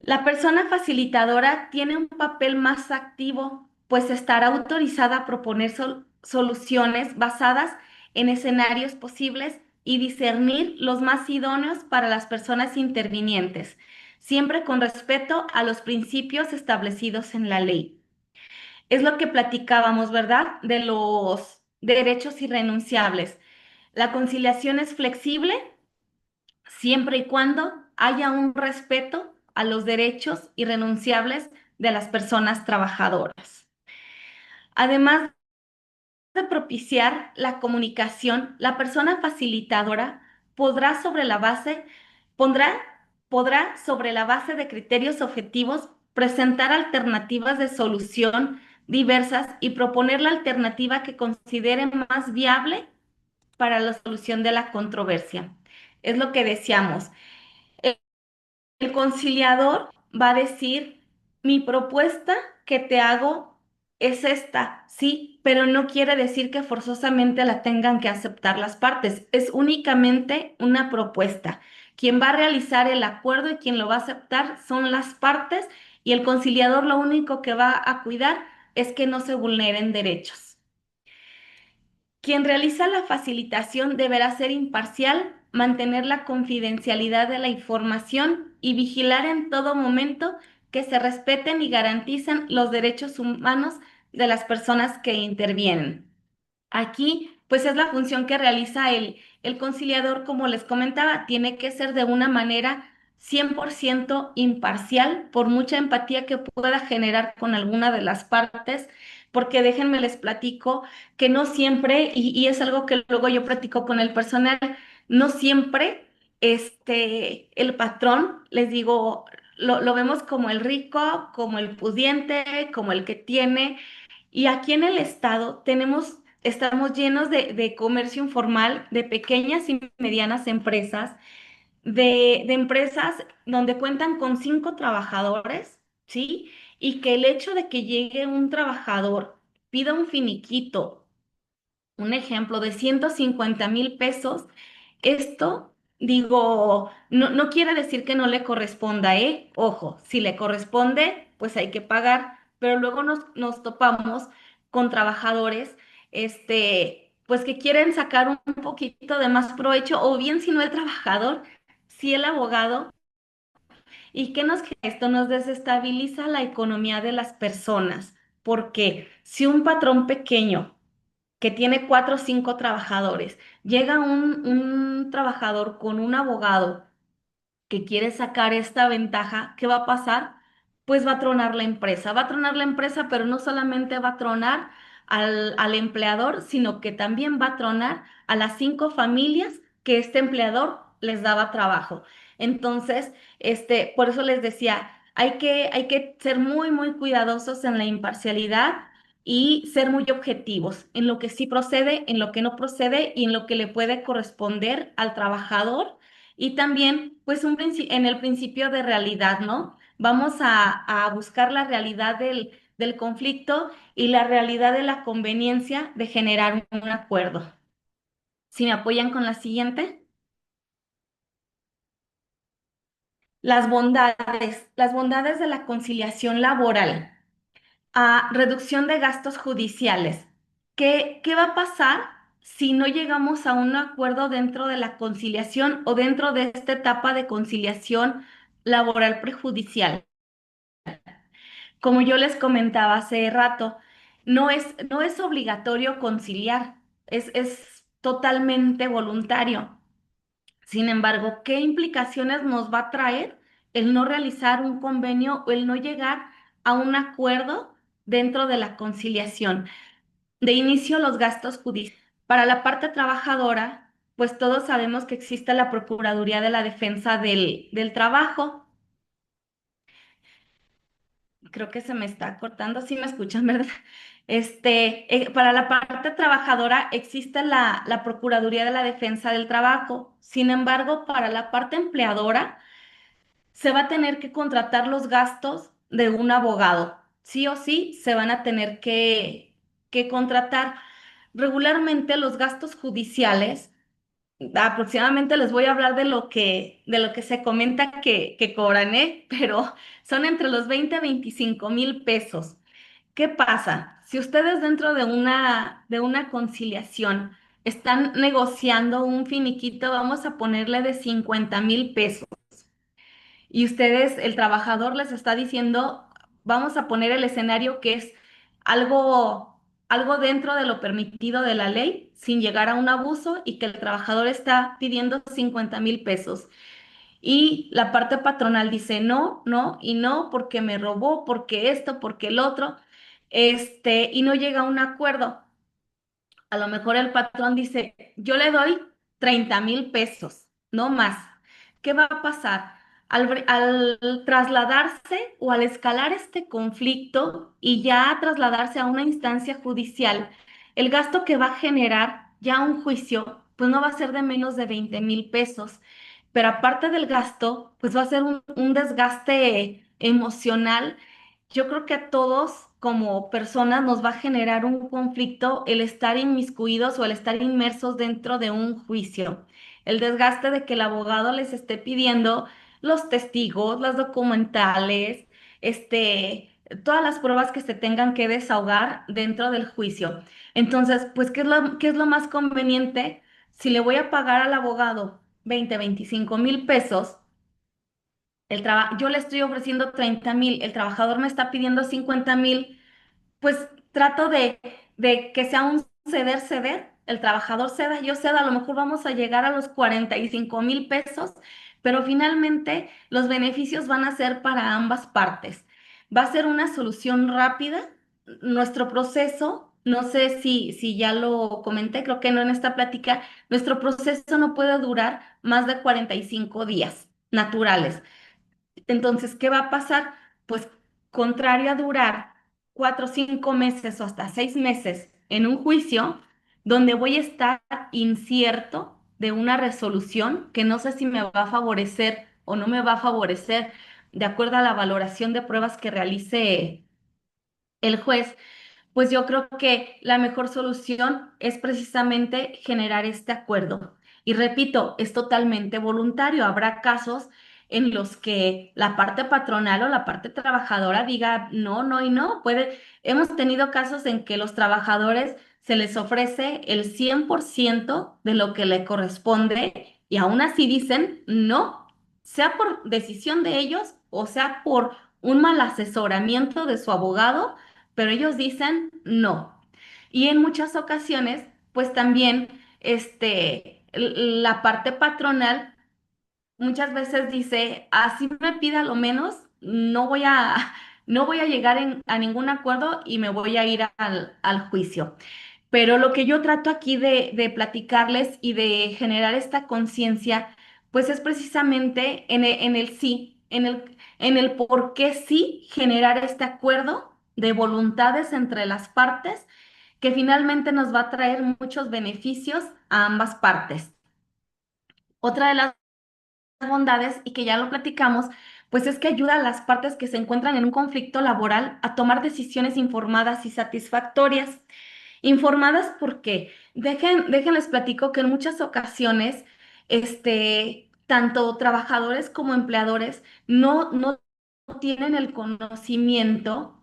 La persona facilitadora tiene un papel más activo, pues estará autorizada a proponer soluciones basadas en escenarios posibles y discernir los más idóneos para las personas intervinientes, siempre con respeto a los principios establecidos en la ley. Es lo que platicábamos, ¿verdad? De los derechos irrenunciables. La conciliación es flexible siempre y cuando haya un respeto a los derechos irrenunciables de las personas trabajadoras. Además de propiciar la comunicación, la persona facilitadora podrá sobre la base, pondrá, podrá sobre la base de criterios objetivos presentar alternativas de solución diversas y proponer la alternativa que considere más viable para la solución de la controversia. Es lo que decíamos. El conciliador va a decir, mi propuesta que te hago es esta, sí, pero no quiere decir que forzosamente la tengan que aceptar las partes. Es únicamente una propuesta. Quien va a realizar el acuerdo y quien lo va a aceptar son las partes y el conciliador lo único que va a cuidar es que no se vulneren derechos. Quien realiza la facilitación deberá ser imparcial, mantener la confidencialidad de la información y vigilar en todo momento que se respeten y garanticen los derechos humanos de las personas que intervienen. Aquí, pues es la función que realiza el conciliador, como les comentaba, tiene que ser de una manera 100% imparcial, por mucha empatía que pueda generar con alguna de las partes, porque déjenme les platico que no siempre, y es algo que luego yo platico con el personal, no siempre el patrón, les digo, lo vemos como el rico, como el pudiente, como el que tiene. Y aquí en el estado estamos llenos de comercio informal, de pequeñas y medianas empresas, de empresas donde cuentan con 5 trabajadores, ¿sí? Y que el hecho de que llegue un trabajador, pida un finiquito, un ejemplo de 150,000 pesos, esto, digo, no quiere decir que no le corresponda, ¿eh? Ojo, si le corresponde, pues hay que pagar, pero luego nos topamos con trabajadores, pues que quieren sacar un poquito de más provecho, o bien si no el trabajador, si el abogado, y que esto nos desestabiliza la economía de las personas, porque si un patrón pequeño que tiene 4 o 5 trabajadores, llega un trabajador con un abogado que quiere sacar esta ventaja, ¿qué va a pasar? Pues va a tronar la empresa. Va a tronar la empresa, pero no solamente va a tronar al empleador, sino que también va a tronar a las 5 familias que este empleador les daba trabajo. Entonces, por eso les decía, hay que ser muy, muy cuidadosos en la imparcialidad y ser muy objetivos en lo que sí procede, en lo que no procede y en lo que le puede corresponder al trabajador y también, pues, en el principio de realidad, ¿no? Vamos a buscar la realidad del conflicto y la realidad de la conveniencia de generar un acuerdo. Si me apoyan con la siguiente. Las bondades de la conciliación laboral. Reducción de gastos judiciales. ¿Qué va a pasar si no llegamos a un acuerdo dentro de la conciliación o dentro de esta etapa de conciliación laboral prejudicial? Como yo les comentaba hace rato, no es obligatorio conciliar, es totalmente voluntario. Sin embargo, ¿qué implicaciones nos va a traer el no realizar un convenio o el no llegar a un acuerdo dentro de la conciliación? De inicio, los gastos judiciales. Para la parte trabajadora, pues todos sabemos que existe la Procuraduría de la Defensa del Trabajo. Creo que se me está cortando, sí me escuchan, ¿verdad? Para la parte trabajadora existe la Procuraduría de la Defensa del Trabajo. Sin embargo, para la parte empleadora, se va a tener que contratar los gastos de un abogado. Sí o sí, se van a tener que contratar. Regularmente los gastos judiciales, aproximadamente les voy a hablar de lo que se comenta que cobran, ¿eh? Pero son entre los 20 a 25,000 pesos. ¿Qué pasa? Si ustedes dentro de una conciliación están negociando un finiquito, vamos a ponerle de 50,000 pesos y ustedes, el trabajador les está diciendo, vamos a poner el escenario que es algo dentro de lo permitido de la ley, sin llegar a un abuso, y que el trabajador está pidiendo 50,000 pesos. Y la parte patronal dice no, no y no, porque me robó, porque esto, porque el otro, y no llega a un acuerdo. A lo mejor el patrón dice, yo le doy 30,000 pesos, no más. ¿Qué va a pasar? Al trasladarse o al escalar este conflicto y ya trasladarse a una instancia judicial, el gasto que va a generar ya un juicio, pues no va a ser de menos de 20,000 pesos. Pero aparte del gasto, pues va a ser un desgaste emocional. Yo creo que a todos como personas nos va a generar un conflicto el estar inmiscuidos o el estar inmersos dentro de un juicio. El desgaste de que el abogado les esté pidiendo los testigos, las documentales, todas las pruebas que se tengan que desahogar dentro del juicio. Entonces, pues, ¿qué es lo más conveniente? Si le voy a pagar al abogado 25,000 pesos, yo le estoy ofreciendo 30,000, el trabajador me está pidiendo 50,000, pues trato de que sea un ceder, ceder, el trabajador ceda, yo ceda, a lo mejor vamos a llegar a los 45,000 pesos, pero finalmente los beneficios van a ser para ambas partes. Va a ser una solución rápida. Nuestro proceso, no sé si ya lo comenté, creo que no en esta plática, nuestro proceso no puede durar más de 45 días naturales. Entonces, ¿qué va a pasar? Pues contrario a durar 4 o 5 meses o hasta 6 meses en un juicio, donde voy a estar incierto de una resolución que no sé si me va a favorecer o no me va a favorecer de acuerdo a la valoración de pruebas que realice el juez, pues yo creo que la mejor solución es precisamente generar este acuerdo. Y repito, es totalmente voluntario. Habrá casos en los que la parte patronal o la parte trabajadora diga no, no y no. Hemos tenido casos en que los trabajadores se les ofrece el 100% de lo que le corresponde y aún así dicen no, sea por decisión de ellos o sea por un mal asesoramiento de su abogado, pero ellos dicen no. Y en muchas ocasiones, pues también la parte patronal muchas veces dice, así me pida lo menos, no voy a llegar a ningún acuerdo y me voy a ir al juicio. Pero lo que yo trato aquí de platicarles y de generar esta conciencia, pues es precisamente en el sí, en el por qué sí generar este acuerdo de voluntades entre las partes, que finalmente nos va a traer muchos beneficios a ambas partes. Otra de las bondades, y que ya lo platicamos, Pues es que ayuda a las partes que se encuentran en un conflicto laboral a tomar decisiones informadas y satisfactorias. Informadas porque déjenles platico que en muchas ocasiones, tanto trabajadores como empleadores no tienen el conocimiento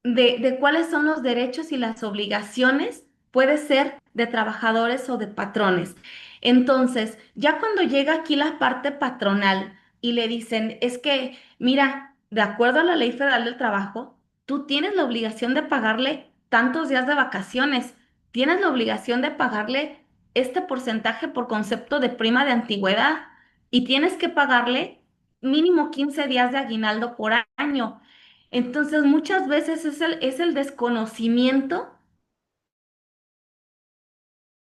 de cuáles son los derechos y las obligaciones, puede ser de trabajadores o de patrones. Entonces, ya cuando llega aquí la parte patronal y le dicen, es que, mira, de acuerdo a la Ley Federal del Trabajo, tú tienes la obligación de pagarle tantos días de vacaciones, tienes la obligación de pagarle este porcentaje por concepto de prima de antigüedad y tienes que pagarle mínimo 15 días de aguinaldo por año. Entonces, muchas veces es el desconocimiento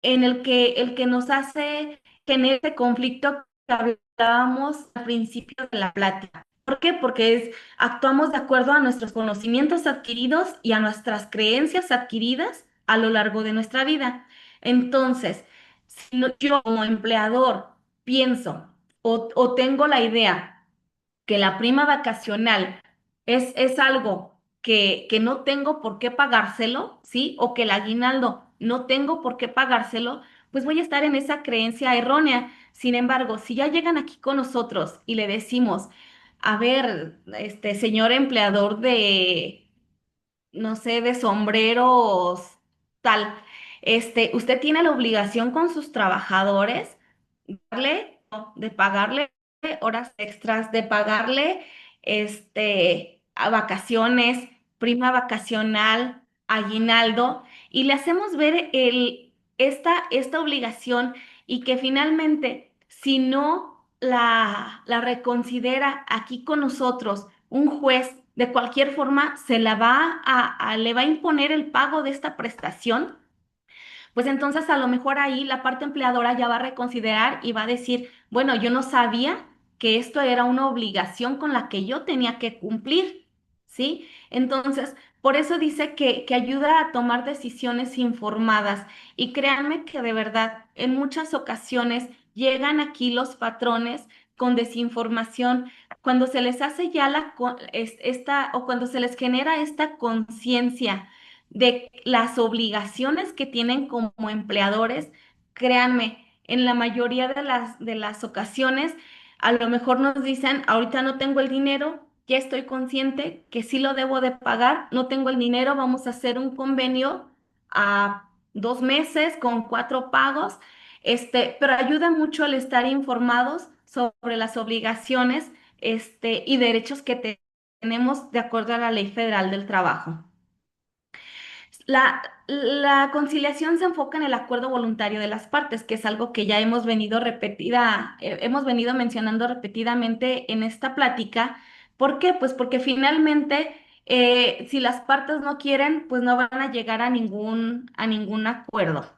en el que nos hace tener este conflicto que hablábamos al principio de la plática. ¿Por qué? Porque actuamos de acuerdo a nuestros conocimientos adquiridos y a nuestras creencias adquiridas a lo largo de nuestra vida. Entonces, si yo como empleador pienso o tengo la idea que la prima vacacional es algo que no tengo por qué pagárselo, ¿sí? O que el aguinaldo no tengo por qué pagárselo, pues voy a estar en esa creencia errónea. Sin embargo, si ya llegan aquí con nosotros y le decimos, a ver, señor empleador de, no sé, de sombreros, tal, usted tiene la obligación con sus trabajadores de pagarle horas extras, de pagarle a vacaciones, prima vacacional, aguinaldo, y le hacemos ver esta obligación y que finalmente, si no la reconsidera aquí con nosotros, un juez de cualquier forma le va a imponer el pago de esta prestación, pues entonces a lo mejor ahí la parte empleadora ya va a reconsiderar y va a decir, bueno, yo no sabía que esto era una obligación con la que yo tenía que cumplir, ¿sí? Entonces, por eso dice que ayuda a tomar decisiones informadas. Y créanme que de verdad, en muchas ocasiones llegan aquí los patrones con desinformación. Cuando se les hace ya o cuando se les genera esta conciencia de las obligaciones que tienen como empleadores, créanme, en la mayoría de las ocasiones, a lo mejor nos dicen, ahorita no tengo el dinero, ya estoy consciente que sí lo debo de pagar, no tengo el dinero, vamos a hacer un convenio a 2 meses con 4 pagos, pero ayuda mucho el estar informados sobre las obligaciones, y derechos que tenemos de acuerdo a la Ley Federal del Trabajo. La conciliación se enfoca en el acuerdo voluntario de las partes, que es algo que ya hemos venido mencionando repetidamente en esta plática. ¿Por qué? Pues porque finalmente, si las partes no quieren, pues no van a llegar a ningún acuerdo.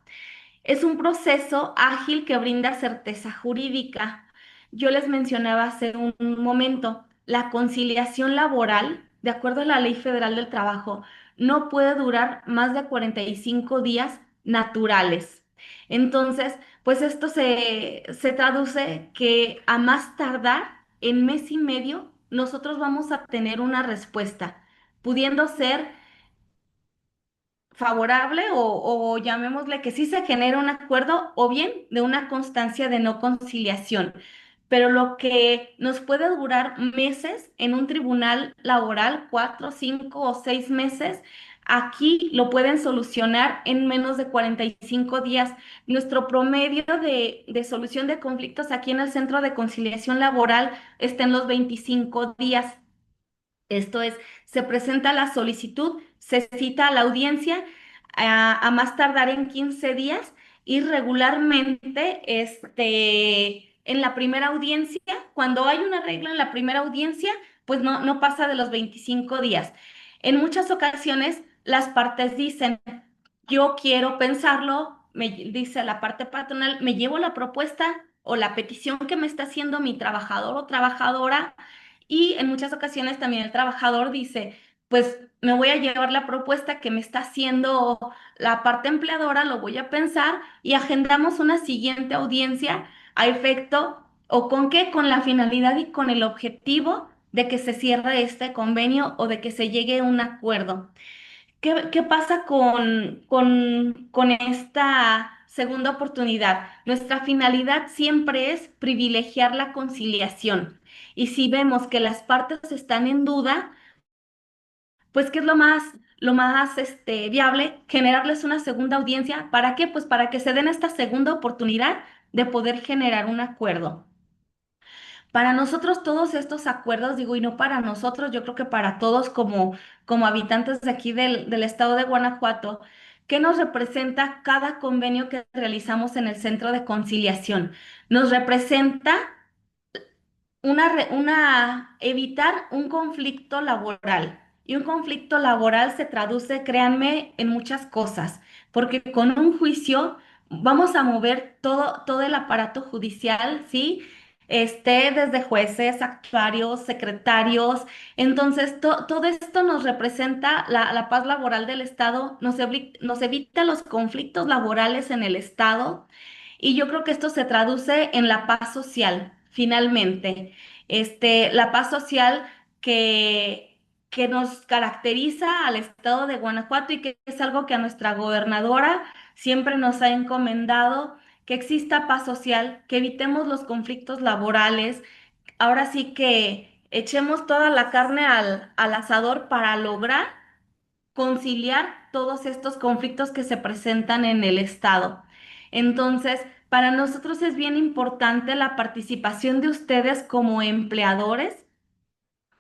Es un proceso ágil que brinda certeza jurídica. Yo les mencionaba hace un momento, la conciliación laboral, de acuerdo a la Ley Federal del Trabajo, no puede durar más de 45 días naturales. Entonces, pues esto se traduce que a más tardar en mes y medio, nosotros vamos a tener una respuesta, pudiendo ser favorable o llamémosle que sí se genera un acuerdo o bien de una constancia de no conciliación. Pero lo que nos puede durar meses en un tribunal laboral, 4, 5 o 6 meses, aquí lo pueden solucionar en menos de 45 días. Nuestro promedio de solución de conflictos aquí en el Centro de Conciliación Laboral está en los 25 días. Esto es, se presenta la solicitud, se cita a la audiencia a más tardar en 15 días y regularmente en la primera audiencia, cuando hay un arreglo en la primera audiencia, pues no pasa de los 25 días. En muchas ocasiones las partes dicen, yo quiero pensarlo, me dice la parte patronal, me llevo la propuesta o la petición que me está haciendo mi trabajador o trabajadora y en muchas ocasiones también el trabajador dice, pues me voy a llevar la propuesta que me está haciendo la parte empleadora, lo voy a pensar y agendamos una siguiente audiencia a efecto, ¿o con qué? Con la finalidad y con el objetivo de que se cierre este convenio o de que se llegue a un acuerdo. ¿Qué pasa con esta segunda oportunidad? Nuestra finalidad siempre es privilegiar la conciliación. Y si vemos que las partes están en duda, pues ¿qué es lo más viable? Generarles una segunda audiencia. ¿Para qué? Pues para que se den esta segunda oportunidad de poder generar un acuerdo. Para nosotros todos estos acuerdos, digo, y no para nosotros, yo creo que para todos como habitantes de aquí del estado de Guanajuato, ¿qué nos representa cada convenio que realizamos en el Centro de Conciliación? Nos representa evitar un conflicto laboral. Y un conflicto laboral se traduce, créanme, en muchas cosas, porque con un juicio vamos a mover todo el aparato judicial, ¿sí? Desde jueces, actuarios, secretarios. Entonces, todo esto nos representa la paz laboral del Estado, nos evita los conflictos laborales en el Estado y yo creo que esto se traduce en la paz social, finalmente. La paz social que nos caracteriza al estado de Guanajuato y que es algo que a nuestra gobernadora siempre nos ha encomendado, que exista paz social, que evitemos los conflictos laborales. Ahora sí que echemos toda la carne al asador para lograr conciliar todos estos conflictos que se presentan en el Estado. Entonces, para nosotros es bien importante la participación de ustedes como empleadores,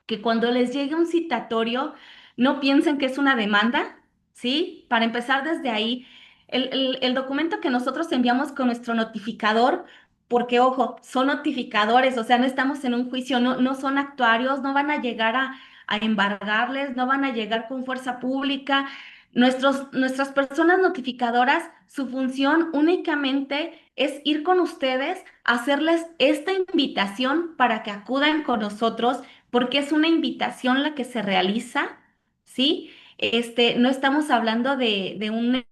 que cuando les llegue un citatorio no piensen que es una demanda, ¿sí? Para empezar desde ahí, el documento que nosotros enviamos con nuestro notificador, porque ojo, son notificadores, o sea, no estamos en un juicio, no son actuarios, no van a llegar a embargarles, no van a llegar con fuerza pública. Nuestras personas notificadoras, su función únicamente es ir con ustedes, hacerles esta invitación para que acudan con nosotros porque es una invitación la que se realiza, ¿sí? No estamos hablando de un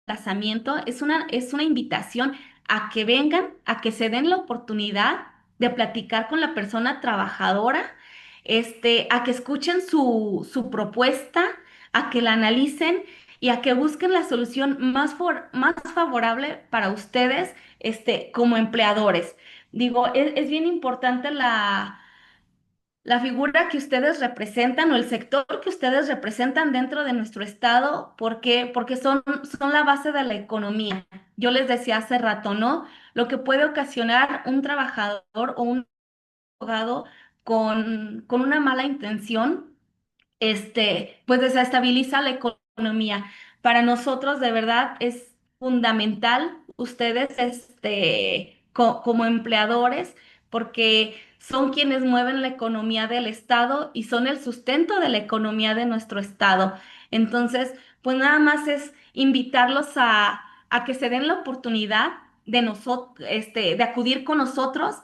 emplazamiento, es una invitación a que vengan, a que se den la oportunidad de platicar con la persona trabajadora, a que escuchen su propuesta, a que la analicen y a que busquen la solución más favorable para ustedes, como empleadores. Digo, es bien importante la figura que ustedes representan o el sector que ustedes representan dentro de nuestro estado, porque son la base de la economía. Yo les decía hace rato, ¿no? Lo que puede ocasionar un trabajador o un abogado con una mala intención pues desestabiliza la economía. Para nosotros, de verdad, es fundamental ustedes, como empleadores, porque son quienes mueven la economía del estado y son el sustento de la economía de nuestro estado. Entonces, pues nada más es invitarlos a que se den la oportunidad de acudir con nosotros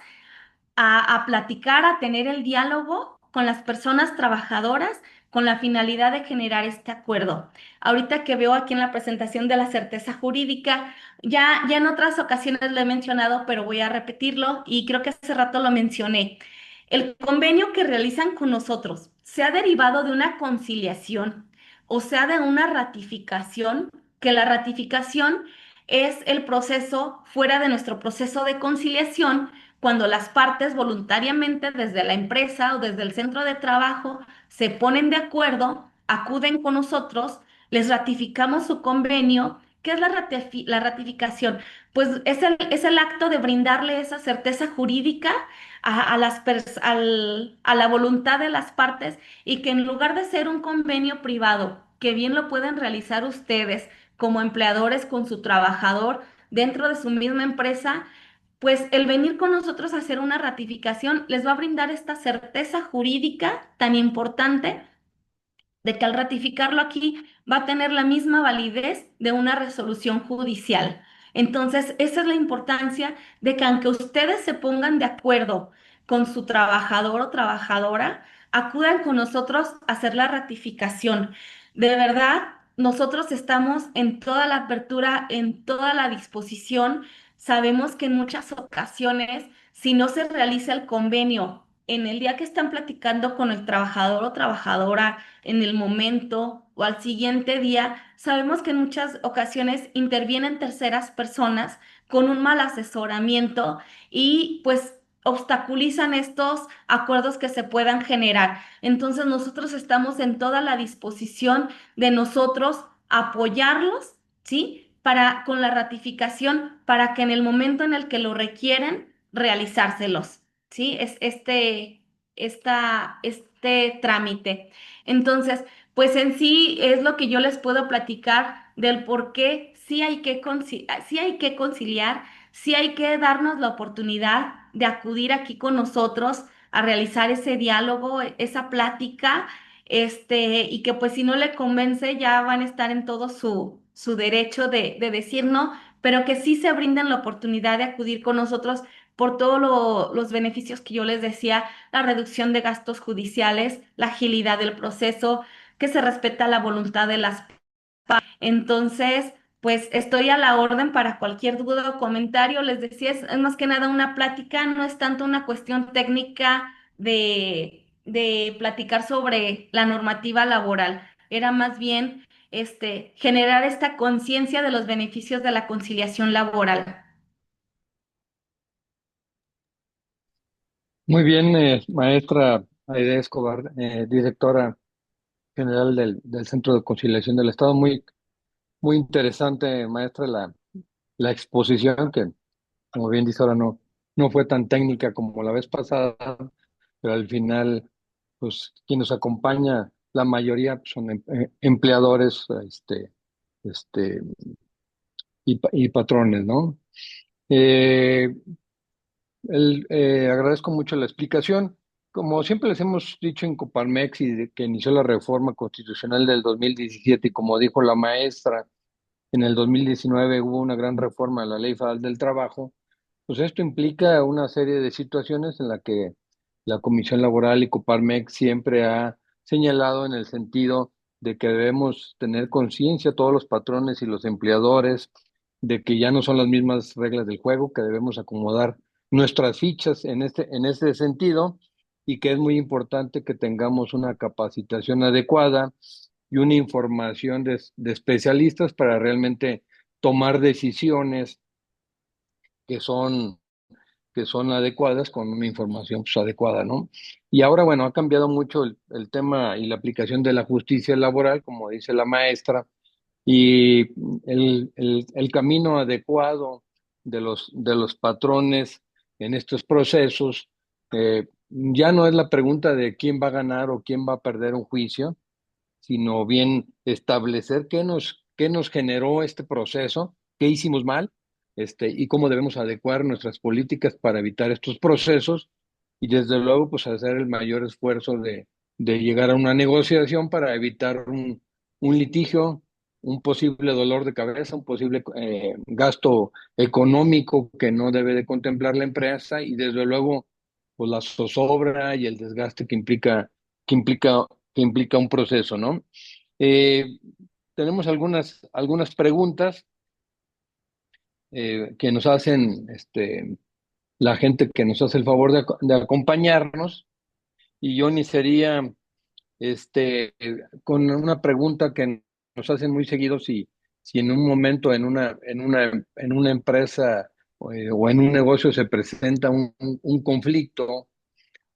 a platicar, a tener el diálogo con las personas trabajadoras con la finalidad de generar este acuerdo. Ahorita que veo aquí en la presentación de la certeza jurídica, ya en otras ocasiones lo he mencionado, pero voy a repetirlo y creo que hace rato lo mencioné. El convenio que realizan con nosotros, sea derivado de una conciliación o sea de una ratificación, que la ratificación es el proceso fuera de nuestro proceso de conciliación, cuando las partes voluntariamente desde la empresa o desde el centro de trabajo se ponen de acuerdo, acuden con nosotros, les ratificamos su convenio. ¿Qué es la ratificación? Pues es el acto de brindarle esa certeza jurídica a la voluntad de las partes y que en lugar de ser un convenio privado, que bien lo pueden realizar ustedes como empleadores con su trabajador dentro de su misma empresa, pues el venir con nosotros a hacer una ratificación les va a brindar esta certeza jurídica tan importante de que al ratificarlo aquí va a tener la misma validez de una resolución judicial. Entonces, esa es la importancia de que aunque ustedes se pongan de acuerdo con su trabajador o trabajadora, acudan con nosotros a hacer la ratificación. De verdad, nosotros estamos en toda la apertura, en toda la disposición. Sabemos que en muchas ocasiones, si no se realiza el convenio en el día que están platicando con el trabajador o trabajadora, en el momento o al siguiente día, sabemos que en muchas ocasiones intervienen terceras personas con un mal asesoramiento y pues obstaculizan estos acuerdos que se puedan generar. Entonces nosotros estamos en toda la disposición de nosotros apoyarlos, ¿sí? Para con la ratificación, para que en el momento en el que lo requieren, realizárselos, ¿sí? Es este trámite. Entonces, pues en sí es lo que yo les puedo platicar del por qué sí hay que conciliar, sí hay que darnos la oportunidad de acudir aquí con nosotros a realizar ese diálogo, esa plática, y que pues si no le convence ya van a estar en todo su derecho de decir no, pero que sí se brinden la oportunidad de acudir con nosotros por todos los beneficios que yo les decía, la reducción de gastos judiciales, la agilidad del proceso, que se respeta la voluntad de las. Entonces, pues estoy a la orden para cualquier duda o comentario. Les decía, es más que nada una plática, no es tanto una cuestión técnica de platicar sobre la normativa laboral. Era más bien generar esta conciencia de los beneficios de la conciliación laboral. Muy bien, maestra Aide Escobar, directora general del Centro de Conciliación del Estado. Muy interesante, maestra, la exposición que, como bien dice ahora, no fue tan técnica como la vez pasada, pero al final, pues quien nos acompaña, la mayoría pues, son empleadores, este, y patrones, ¿no? Eh, agradezco mucho la explicación. Como siempre les hemos dicho en Coparmex y de que inició la reforma constitucional del 2017 y como dijo la maestra, en el 2019 hubo una gran reforma a la Ley Federal del Trabajo, pues esto implica una serie de situaciones en la que la Comisión Laboral y Coparmex siempre ha señalado en el sentido de que debemos tener conciencia todos los patrones y los empleadores de que ya no son las mismas reglas del juego, que debemos acomodar nuestras fichas en este sentido y que es muy importante que tengamos una capacitación adecuada y una información de especialistas para realmente tomar decisiones que son, que son adecuadas con una información pues, adecuada, ¿no? Y ahora, bueno, ha cambiado mucho el tema y la aplicación de la justicia laboral, como dice la maestra, y el camino adecuado de los patrones en estos procesos ya no es la pregunta de quién va a ganar o quién va a perder un juicio, sino bien establecer qué nos generó este proceso, qué hicimos mal, y cómo debemos adecuar nuestras políticas para evitar estos procesos y desde luego pues hacer el mayor esfuerzo de llegar a una negociación para evitar un litigio, un posible dolor de cabeza, un posible gasto económico que no debe de contemplar la empresa y desde luego pues la zozobra y el desgaste que implica que implica un proceso, ¿no? Eh, tenemos algunas preguntas que nos hacen la gente que nos hace el favor de acompañarnos y yo iniciaría con una pregunta que nos hacen muy seguido si en un momento en una empresa o en un negocio se presenta un conflicto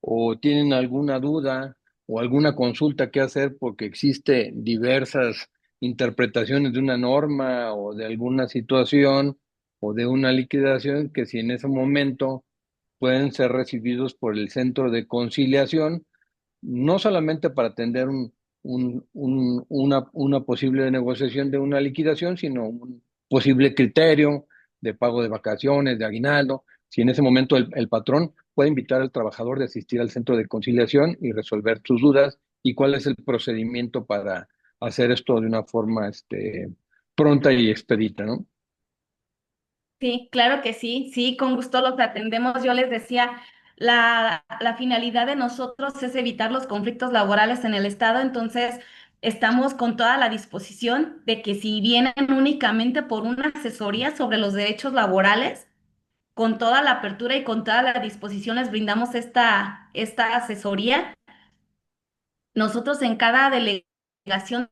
o tienen alguna duda o alguna consulta que hacer porque existe diversas interpretaciones de una norma o de alguna situación o de una liquidación que si en ese momento pueden ser recibidos por el centro de conciliación, no solamente para atender una posible negociación de una liquidación, sino un posible criterio de pago de vacaciones, de aguinaldo, si en ese momento el patrón puede invitar al trabajador de asistir al centro de conciliación y resolver sus dudas y cuál es el procedimiento para hacer esto de una forma pronta y expedita, ¿no? Sí, claro que sí, sí, con gusto los atendemos. Yo les decía, la finalidad de nosotros es evitar los conflictos laborales en el Estado, entonces estamos con toda la disposición de que si vienen únicamente por una asesoría sobre los derechos laborales, con toda la apertura y con toda la disposición les brindamos esta asesoría. Nosotros en cada delegación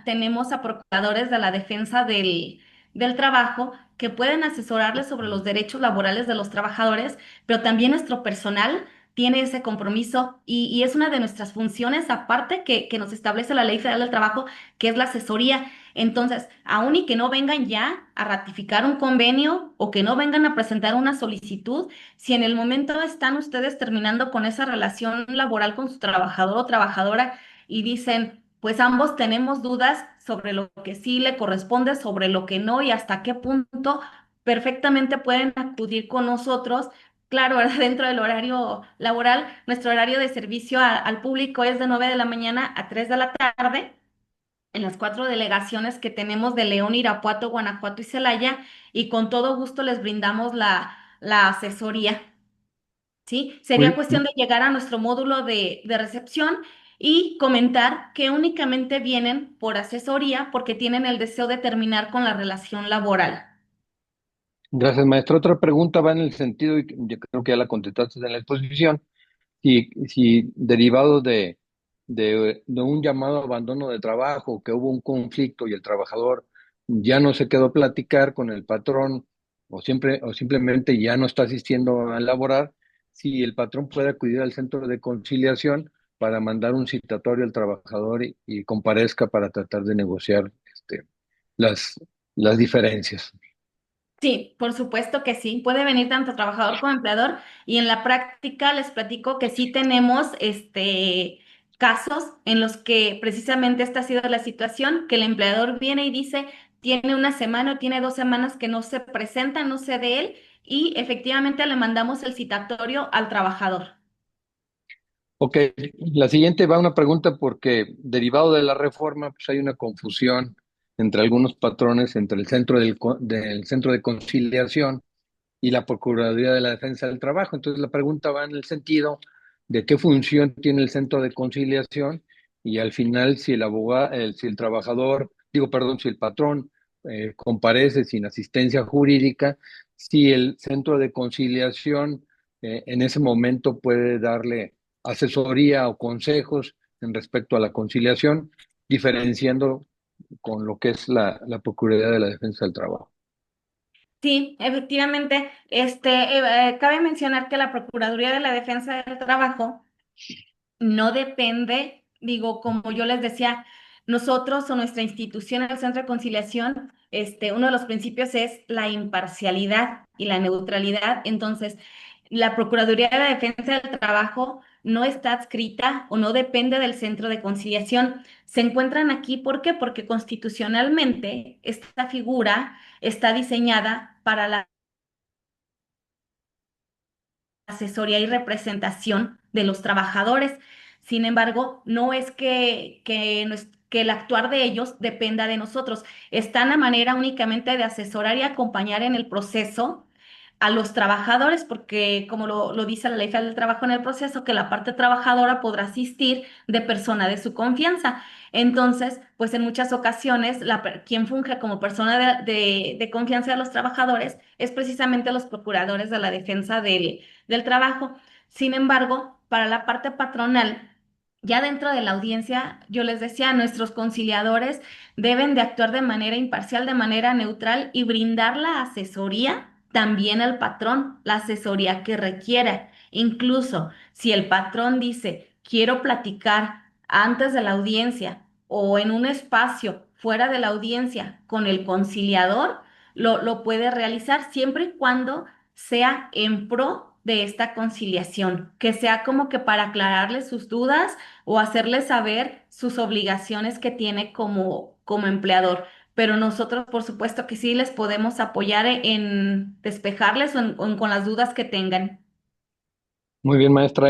tenemos a procuradores de la defensa del trabajo que pueden asesorarles sobre los derechos laborales de los trabajadores, pero también nuestro personal tiene ese compromiso y es una de nuestras funciones aparte que nos establece la Ley Federal del Trabajo, que es la asesoría. Entonces, aun y que no vengan ya a ratificar un convenio o que no vengan a presentar una solicitud, si en el momento están ustedes terminando con esa relación laboral con su trabajador o trabajadora y dicen, pues ambos tenemos dudas sobre lo que sí le corresponde, sobre lo que no y hasta qué punto perfectamente pueden acudir con nosotros. Claro, ¿verdad? Dentro del horario laboral, nuestro horario de servicio al público es de 9 de la mañana a 3 de la tarde en las 4 delegaciones que tenemos de León, Irapuato, Guanajuato y Celaya, y con todo gusto les brindamos la asesoría. ¿Sí? Sería Muy, cuestión de llegar a nuestro módulo de recepción y comentar que únicamente vienen por asesoría porque tienen el deseo de terminar con la relación laboral. gracias, maestro. Otra pregunta va en el sentido, y yo creo que ya la contestaste en la exposición, si derivado de un llamado a abandono de trabajo, que hubo un conflicto y el trabajador ya no se quedó a platicar con el patrón o simplemente ya no está asistiendo a laborar, si el patrón puede acudir al centro de conciliación para mandar un citatorio al trabajador y comparezca para tratar de negociar las, las diferencias. Sí, por supuesto que sí. Puede venir tanto trabajador como empleador y en la práctica les platico que sí tenemos casos en los que precisamente esta ha sido la situación, que el empleador viene y dice, tiene una semana o tiene 2 semanas que no se presenta, no sé de él, y efectivamente le mandamos el citatorio al trabajador. Ok, la siguiente va una pregunta porque derivado de la reforma, pues hay una confusión entre algunos patrones, entre el del centro de conciliación y la Procuraduría de la Defensa del Trabajo. Entonces la pregunta va en el sentido de qué función tiene el centro de conciliación y al final si el abogado, si el trabajador, digo, perdón, si el patrón comparece sin asistencia jurídica, si el centro de conciliación en ese momento puede darle asesoría o consejos en respecto a la conciliación, diferenciando con lo que es la Procuraduría de la Defensa del Trabajo. Sí, efectivamente, cabe mencionar que la Procuraduría de la Defensa del Trabajo no depende, digo, como yo les decía, nosotros o nuestra institución, el Centro de Conciliación, uno de los principios es la imparcialidad y la neutralidad. Entonces, la Procuraduría de la Defensa del Trabajo no está adscrita o no depende del Centro de Conciliación. Se encuentran aquí, ¿por qué? Porque constitucionalmente esta figura está diseñada para la asesoría y representación de los trabajadores. Sin embargo, no es que el actuar de ellos dependa de nosotros. Están a manera únicamente de asesorar y acompañar en el proceso a los trabajadores, porque como lo dice la Ley Federal del Trabajo en el proceso, que la parte trabajadora podrá asistir de persona de su confianza. Entonces, pues en muchas ocasiones, quien funge como persona de confianza de los trabajadores es precisamente los procuradores de la defensa del trabajo. Sin embargo, para la parte patronal, ya dentro de la audiencia, yo les decía, nuestros conciliadores deben de actuar de manera imparcial, de manera neutral y brindar la asesoría también al patrón, la asesoría que requiera. Incluso si el patrón dice, quiero platicar antes de la audiencia o en un espacio fuera de la audiencia con el conciliador, lo puede realizar siempre y cuando sea en pro de esta conciliación, que sea como que para aclararle sus dudas o hacerle saber sus obligaciones que tiene como empleador. Pero nosotros, por supuesto que sí les podemos apoyar en despejarles o con las dudas que tengan. Muy bien, maestra.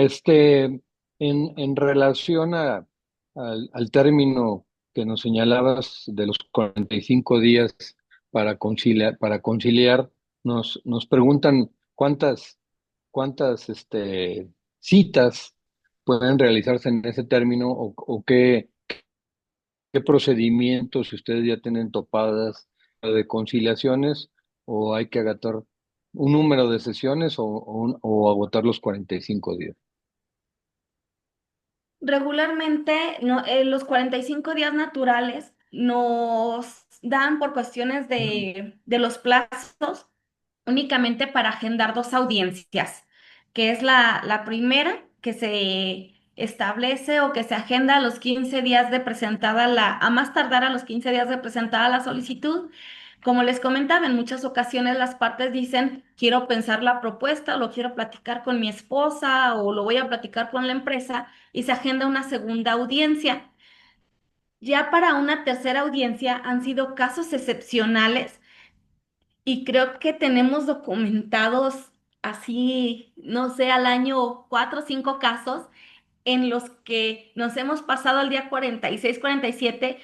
En relación al término que nos señalabas de los 45 días para conciliar, nos preguntan cuántas citas pueden realizarse en ese término o qué procedimientos si ustedes ya tienen topadas de conciliaciones o hay que agatar un número de sesiones o agotar los 45 días. Regularmente, los 45 días naturales nos dan por cuestiones de los plazos únicamente para agendar dos audiencias, que es la primera que se establece o que se agenda a los 15 días de presentada a más tardar a los 15 días de presentada la solicitud. Como les comentaba, en muchas ocasiones las partes dicen, quiero pensar la propuesta, o lo quiero platicar con mi esposa, o lo voy a platicar con la empresa, y se agenda una segunda audiencia. Ya para una tercera audiencia han sido casos excepcionales y creo que tenemos documentados así, no sé, al año 4 o 5 casos en los que nos hemos pasado al día 46, 47,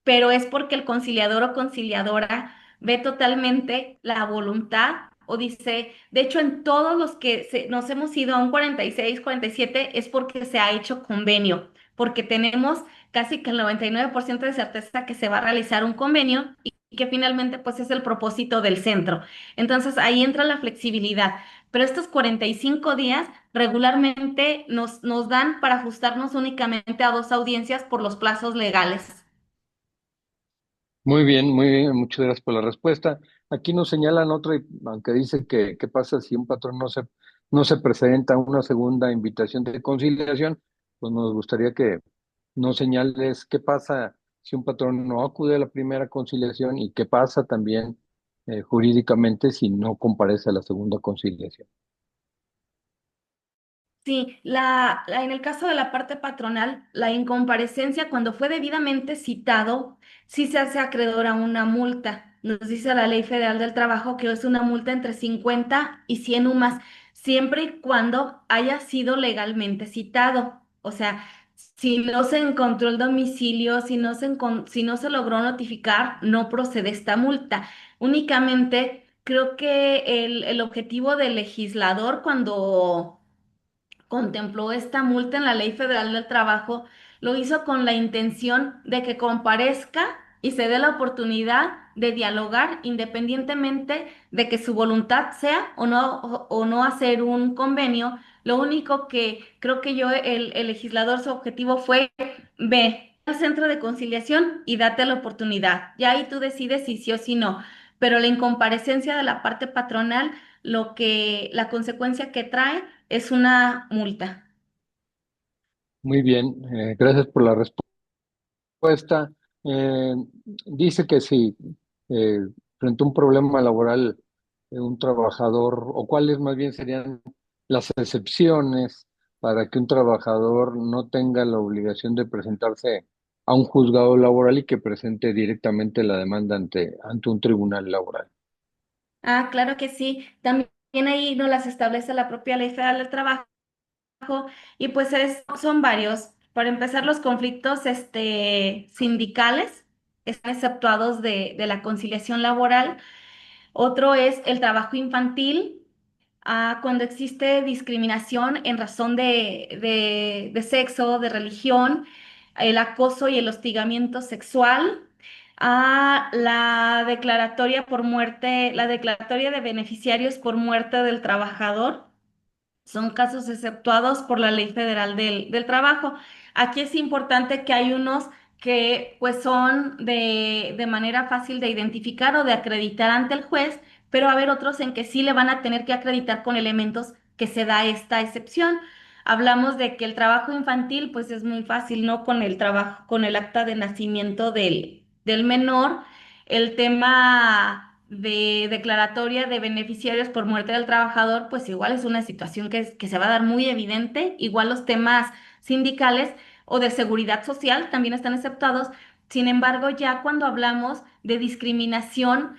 pero es porque el conciliador o conciliadora ve totalmente la voluntad o dice, de hecho, en todos los que nos hemos ido a un 46, 47 es porque se ha hecho convenio, porque tenemos casi que el 99% de certeza que se va a realizar un convenio y que finalmente pues es el propósito del centro. Entonces ahí entra la flexibilidad, pero estos 45 días regularmente nos dan para ajustarnos únicamente a dos audiencias por los plazos legales. Muy bien, muchas gracias por la respuesta. Aquí nos señalan otra, aunque dice que qué pasa si un patrón no se presenta una segunda invitación de conciliación, pues nos gustaría que nos señales qué pasa si un patrón no acude a la primera conciliación y qué pasa también jurídicamente si no comparece a la segunda conciliación. Sí, en el caso de la parte patronal, la incomparecencia, cuando fue debidamente citado, sí se hace acreedor a una multa. Nos dice la Ley Federal del Trabajo que es una multa entre 50 y 100 UMAS, siempre y cuando haya sido legalmente citado. O sea, si no se encontró el domicilio, si no se logró notificar, no procede esta multa. Únicamente creo que el objetivo del legislador cuando contempló esta multa en la Ley Federal del Trabajo, lo hizo con la intención de que comparezca y se dé la oportunidad de dialogar independientemente de que su voluntad sea o no hacer un convenio. Lo único que creo que el legislador, su objetivo fue, ve al centro de conciliación y date la oportunidad. Ya ahí tú decides si sí o si no. Pero la incomparecencia de la parte patronal, la consecuencia que trae es una multa. Muy bien, gracias por la respuesta. Eh, Dice que si eh, frente a un problema laboral, un trabajador, o cuáles más bien serían las excepciones para que un trabajador no tenga la obligación de presentarse a un juzgado laboral y que presente directamente la demanda ante un tribunal laboral. Ah, claro que sí. También ahí nos las establece la propia Ley Federal del Trabajo y pues son varios. Para empezar, los conflictos sindicales están exceptuados de la conciliación laboral. Otro es el trabajo infantil, cuando existe discriminación en razón de sexo, de religión, el acoso y el hostigamiento sexual, la declaratoria de beneficiarios por muerte del trabajador. Son casos exceptuados por la Ley Federal del Trabajo. Aquí es importante que hay unos que pues son de manera fácil de identificar o de acreditar ante el juez, pero va a haber otros en que sí le van a tener que acreditar con elementos que se da esta excepción. Hablamos de que el trabajo infantil pues es muy fácil, ¿no? Con el trabajo, con el acta de nacimiento del menor, el tema de declaratoria de beneficiarios por muerte del trabajador, pues igual es una situación que se va a dar muy evidente. Igual los temas sindicales o de seguridad social también están aceptados. Sin embargo, ya cuando hablamos de discriminación,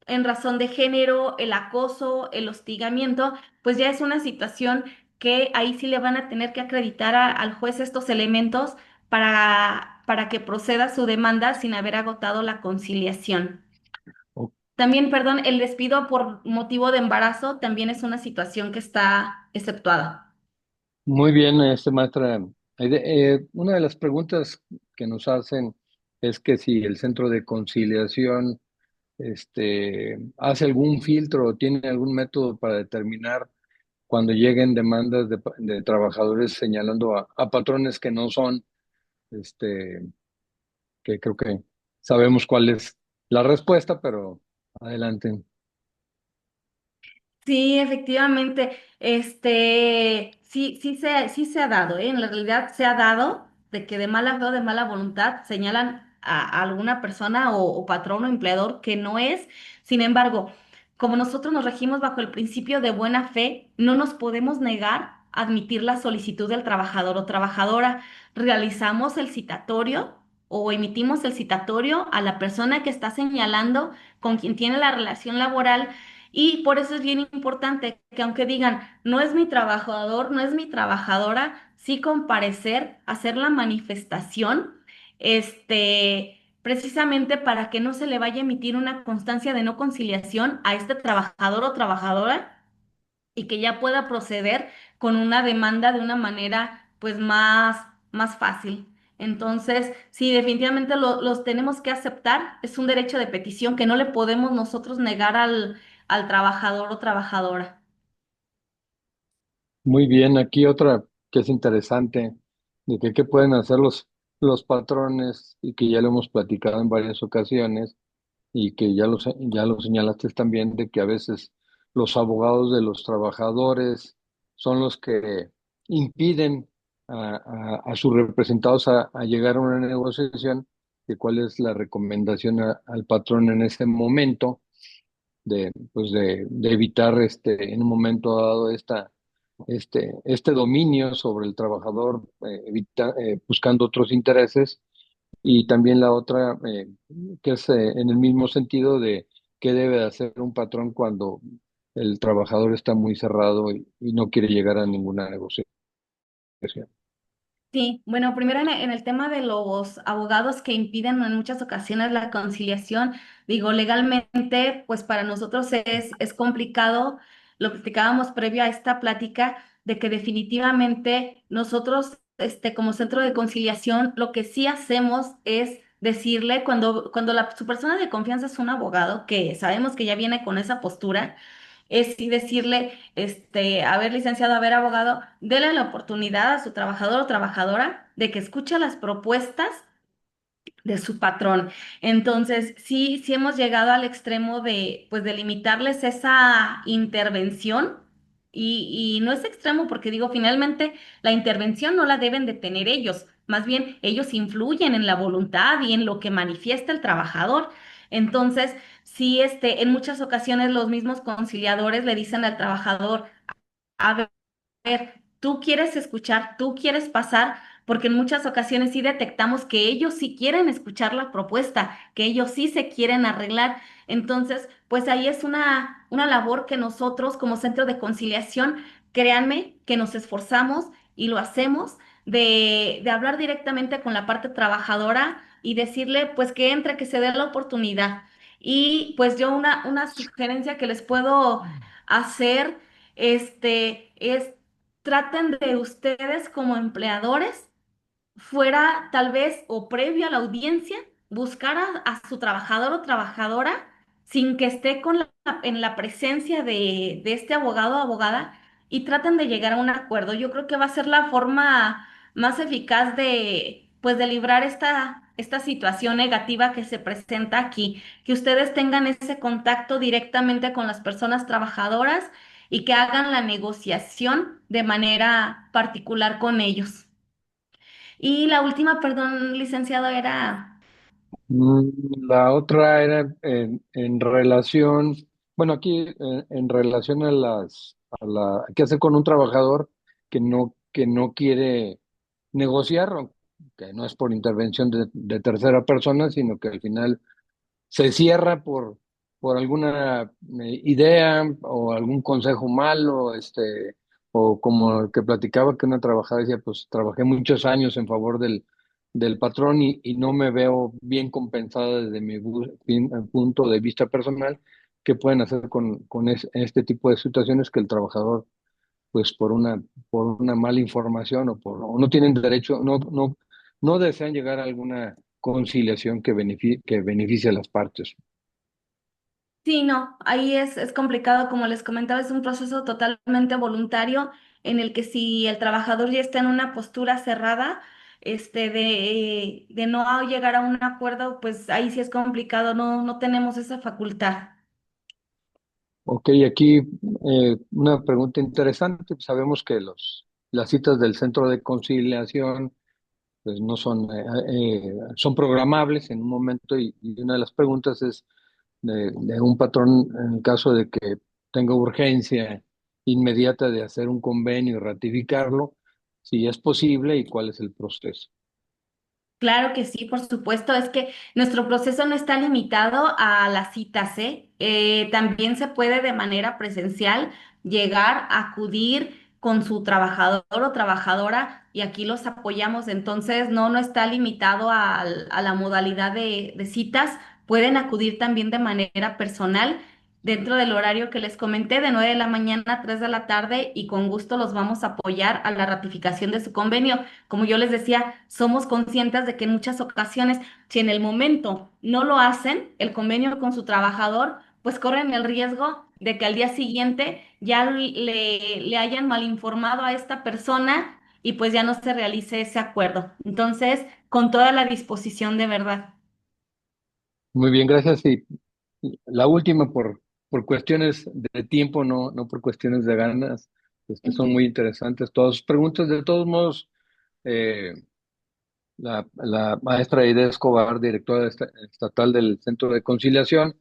en razón de género, el acoso, el hostigamiento, pues ya es una situación que ahí sí le van a tener que acreditar al juez estos elementos para que proceda su demanda sin haber agotado la conciliación. O- También, perdón, el despido por motivo de embarazo también es una situación que está exceptuada. Muy bien, maestra. Una de las preguntas que nos hacen es que si el centro de conciliación hace algún filtro o tiene algún método para determinar cuando lleguen demandas de trabajadores señalando a patrones que no son, este, que creo que sabemos cuál es la respuesta, pero adelante. Sí, efectivamente, sí se ha dado, ¿eh? En la realidad se ha dado de que de mala fe o de mala voluntad señalan a alguna persona o patrón o empleador que no es. Sin embargo, como nosotros nos regimos bajo el principio de buena fe, no nos podemos negar a admitir la solicitud del trabajador o trabajadora. Realizamos el citatorio o emitimos el citatorio a la persona que está señalando con quien tiene la relación laboral y por eso es bien importante que aunque digan, no es mi trabajador, no es mi trabajadora, sí comparecer, hacer la manifestación, precisamente para que no se le vaya a emitir una constancia de no conciliación a este trabajador o trabajadora y que ya pueda proceder con una demanda de una manera pues más fácil. Entonces, sí, definitivamente los tenemos que aceptar. Es un derecho de petición que no le podemos nosotros negar al trabajador o trabajadora. Muy bien, aquí otra que es interesante, de que qué pueden hacer los patrones y que ya lo hemos platicado en varias ocasiones y que ya lo señalaste también, de que a veces los abogados de los trabajadores son los que impiden a sus representados a llegar a una negociación, de cuál es la recomendación al patrón en ese momento, de evitar en un momento dado este dominio sobre el trabajador, buscando otros intereses, y también la otra, que es en el mismo sentido de qué debe de hacer un patrón cuando el trabajador está muy cerrado y no quiere llegar a ninguna negociación. Sí, bueno, primero en el tema de los abogados que impiden en muchas ocasiones la conciliación, digo, legalmente, pues para nosotros es complicado, lo platicábamos previo a esta plática, de que definitivamente nosotros, como centro de conciliación, lo que sí hacemos es decirle, cuando su persona de confianza es un abogado, que sabemos que ya viene con esa postura, es sí decirle, a ver, licenciado, a ver, abogado, dele la oportunidad a su trabajador o trabajadora de que escuche las propuestas de su patrón. Entonces, sí hemos llegado al extremo de, pues, de limitarles esa intervención. Y no es extremo porque digo, finalmente la intervención no la deben de tener ellos, más bien ellos influyen en la voluntad y en lo que manifiesta el trabajador. Entonces, sí, en muchas ocasiones los mismos conciliadores le dicen al trabajador, a ver, tú quieres escuchar, tú quieres pasar, porque en muchas ocasiones sí detectamos que ellos sí quieren escuchar la propuesta, que ellos sí se quieren arreglar. Entonces, pues ahí es una labor que nosotros como centro de conciliación, créanme, que nos esforzamos y lo hacemos de hablar directamente con la parte trabajadora y decirle pues que entre, que se dé la oportunidad. Y pues yo una sugerencia que les puedo hacer, es traten de ustedes como empleadores fuera tal vez o previo a la audiencia, buscar a su trabajador o trabajadora sin que esté en la presencia de este abogado o abogada y traten de llegar a un acuerdo. Yo creo que va a ser la forma más eficaz pues, de librar esta situación negativa que se presenta aquí, que ustedes tengan ese contacto directamente con las personas trabajadoras y que hagan la negociación de manera particular con ellos. Y la última, perdón, licenciado, era... La otra era en relación, bueno, aquí en relación qué hacer con un trabajador que no quiere negociar, o que no es por intervención de tercera persona, sino que al final se cierra por alguna idea o algún consejo malo, o como el que platicaba que una trabajadora decía, pues trabajé muchos años en favor del patrón y no me veo bien compensada desde mi punto de vista personal. ¿Qué pueden hacer con este tipo de situaciones que el trabajador, pues por una mala información o no tienen derecho, no desean llegar a alguna conciliación que beneficie a las partes? Sí, no, ahí es complicado, como les comentaba, es un proceso totalmente voluntario en el que si el trabajador ya está en una postura cerrada, de no llegar a un acuerdo, pues ahí sí es complicado, no tenemos esa facultad. Ok, aquí una pregunta interesante. Sabemos que las citas del centro de conciliación pues no son, son programables en un momento y una de las preguntas es de un patrón en el caso de que tenga urgencia inmediata de hacer un convenio y ratificarlo, si es posible y cuál es el proceso. Claro que sí, por supuesto. Es que nuestro proceso no está limitado a las citas, ¿eh? También se puede de manera presencial llegar a acudir con su trabajador o trabajadora y aquí los apoyamos. Entonces, no está limitado a la modalidad de citas. Pueden acudir también de manera personal dentro del horario que les comenté, de 9 de la mañana a 3 de la tarde y con gusto los vamos a apoyar a la ratificación de su convenio. Como yo les decía, somos conscientes de que en muchas ocasiones, si en el momento no lo hacen, el convenio con su trabajador, pues corren el riesgo de que al día siguiente ya le hayan malinformado a esta persona y pues ya no se realice ese acuerdo. Entonces, con toda la disposición de verdad. Muy bien, gracias. Y la última por cuestiones de tiempo, no por cuestiones de ganas, son muy interesantes todas sus preguntas. De todos modos, eh, la maestra Aide Escobar, directora estatal del Centro de Conciliación,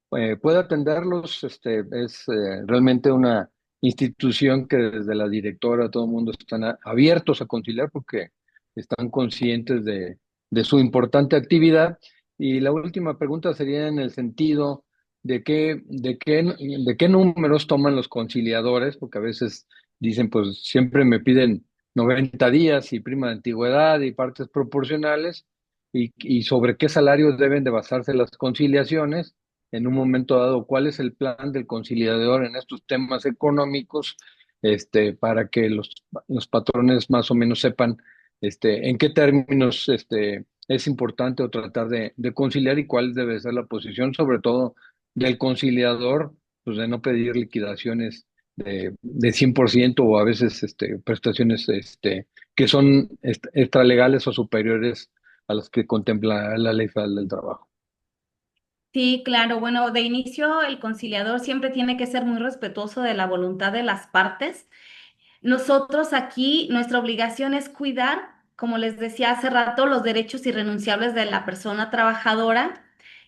puede atenderlos. Es realmente una institución que desde la directora todo el mundo están abiertos a conciliar porque están conscientes de su importante actividad. Y la última pregunta sería en el sentido de qué números toman los conciliadores, porque a veces dicen, pues siempre me piden 90 días y prima de antigüedad y partes proporcionales, y sobre qué salarios deben de basarse las conciliaciones en un momento dado, cuál es el plan del conciliador en estos temas económicos, para que los patrones más o menos sepan en qué términos es importante o tratar de conciliar y cuál debe ser la posición, sobre todo del conciliador, pues de no pedir liquidaciones de 100% o a veces prestaciones que son extralegales o superiores a las que contempla la Ley Federal del Trabajo. Sí, claro. Bueno, de inicio el conciliador siempre tiene que ser muy respetuoso de la voluntad de las partes. Nosotros aquí, nuestra obligación es cuidar, como les decía hace rato, los derechos irrenunciables de la persona trabajadora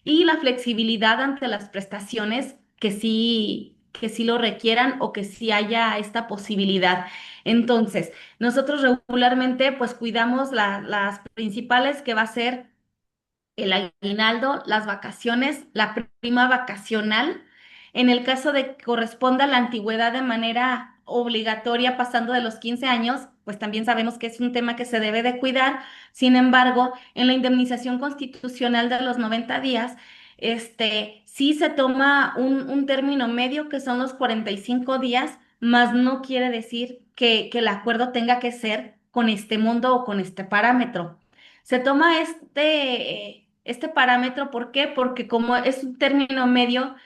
y la flexibilidad ante las prestaciones que sí lo requieran o que sí haya esta posibilidad. Entonces, nosotros regularmente pues cuidamos las principales que va a ser el aguinaldo, las vacaciones, la prima vacacional. En el caso de que corresponda la antigüedad de manera obligatoria pasando de los 15 años, pues también sabemos que es un tema que se debe de cuidar. Sin embargo, en la indemnización constitucional de los 90 días, sí se toma un término medio que son los 45 días, mas no quiere decir que el acuerdo tenga que ser con este monto o con este parámetro. Se toma este parámetro, ¿por qué? Porque como es un término medio,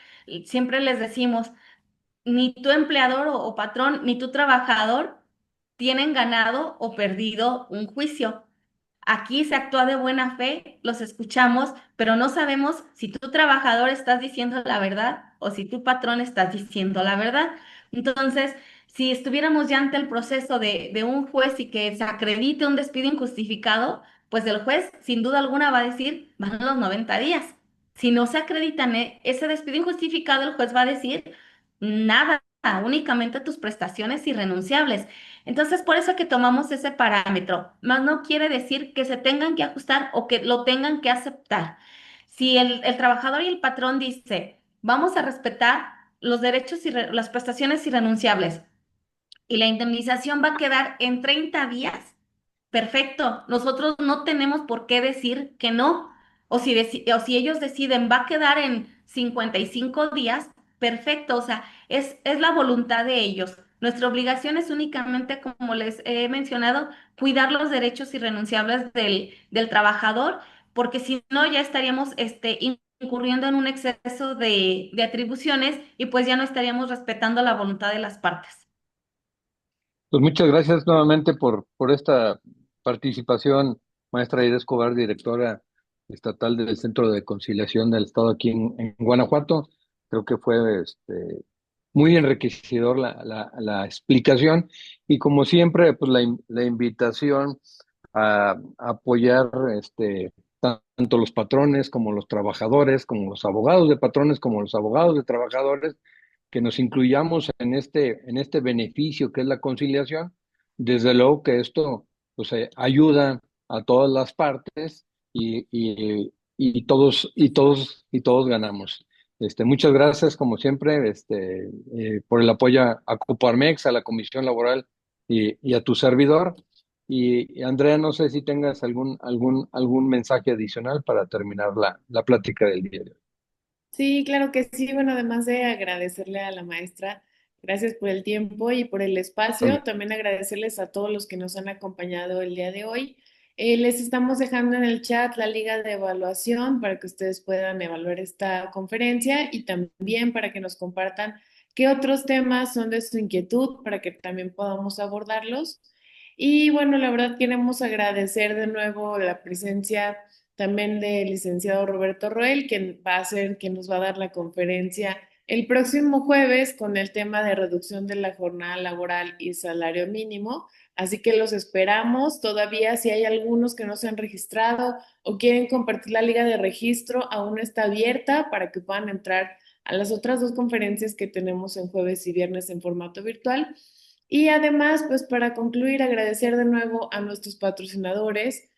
siempre les decimos, ni tu empleador o patrón, ni tu trabajador tienen ganado o perdido un juicio. Aquí se actúa de buena fe, los escuchamos, pero no sabemos si tu trabajador estás diciendo la verdad o si tu patrón estás diciendo la verdad. Entonces, si estuviéramos ya ante el proceso de un juez y que se acredite un despido injustificado, pues el juez sin duda alguna va a decir, van los 90 días. Si no se acreditan ese despido injustificado, el juez va a decir, nada, únicamente tus prestaciones irrenunciables. Entonces, por eso que tomamos ese parámetro, más no quiere decir que se tengan que ajustar o que lo tengan que aceptar. Si el trabajador y el patrón dice, vamos a respetar los derechos y las prestaciones irrenunciables y la indemnización va a quedar en 30 días, perfecto. Nosotros no tenemos por qué decir que no. O si ellos deciden va a quedar en 55 días, perfecto. O sea, es la voluntad de ellos. Nuestra obligación es únicamente, como les he mencionado, cuidar los derechos irrenunciables del trabajador, porque si no, ya estaríamos incurriendo en un exceso de atribuciones y pues ya no estaríamos respetando la voluntad de las partes. Pues muchas gracias nuevamente por esta participación, maestra Aida Escobar, directora estatal del Centro de Conciliación del Estado aquí en Guanajuato. Creo que fue muy enriquecedor la explicación y como siempre, pues la invitación a apoyar tanto los patrones como los trabajadores, como los abogados de patrones, como los abogados de trabajadores, que nos incluyamos en este beneficio que es la conciliación. Desde luego que esto pues, ayuda a todas las partes y todos ganamos. Muchas gracias, como siempre, por el apoyo a Coparmex, a la Comisión Laboral y a tu servidor. Y Andrea, no sé si tengas algún mensaje adicional para terminar la plática del día de hoy. Sí, claro que sí. Bueno, además de agradecerle a la maestra, gracias por el tiempo y por el espacio. También agradecerles a todos los que nos han acompañado el día de hoy. Les estamos dejando en el chat la liga de evaluación para que ustedes puedan evaluar esta conferencia y también para que nos compartan qué otros temas son de su inquietud para que también podamos abordarlos. Y bueno, la verdad queremos agradecer de nuevo la presencia también del licenciado Roberto Roel, quien va a ser quien nos va a dar la conferencia el próximo jueves con el tema de reducción de la jornada laboral y salario mínimo. Así que los esperamos. Todavía si hay algunos que no se han registrado o quieren compartir la liga de registro, aún está abierta para que puedan entrar a las otras dos conferencias que tenemos en jueves y viernes en formato virtual. Y además, pues para concluir, agradecer de nuevo a nuestros patrocinadores,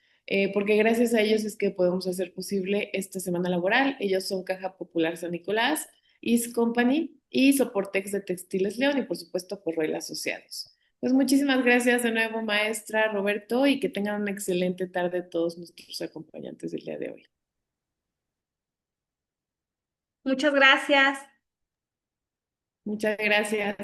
porque gracias a ellos es que podemos hacer posible esta semana laboral. Ellos son Caja Popular San Nicolás, East Company y Soportex de Textiles León y por supuesto por Roel Asociados. Pues muchísimas gracias de nuevo, maestra Roberto, y que tengan una excelente tarde todos nuestros acompañantes del día de hoy. Muchas gracias. Muchas gracias.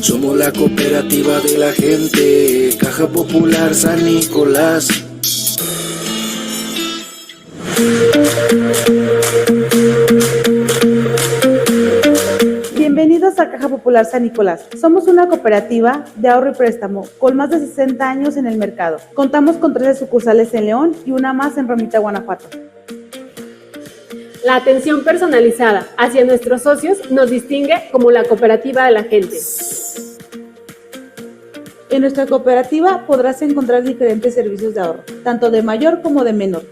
Somos la cooperativa de la gente, Caja Popular San Nicolás. Bienvenidos a Caja Popular San Nicolás. Somos una cooperativa de ahorro y préstamo con más de 60 años en el mercado. Contamos con 13 sucursales en León y una más en Romita, Guanajuato. La atención personalizada hacia nuestros socios nos distingue como la cooperativa de la gente. En nuestra cooperativa podrás encontrar diferentes servicios de ahorro, tanto de mayor como de menor.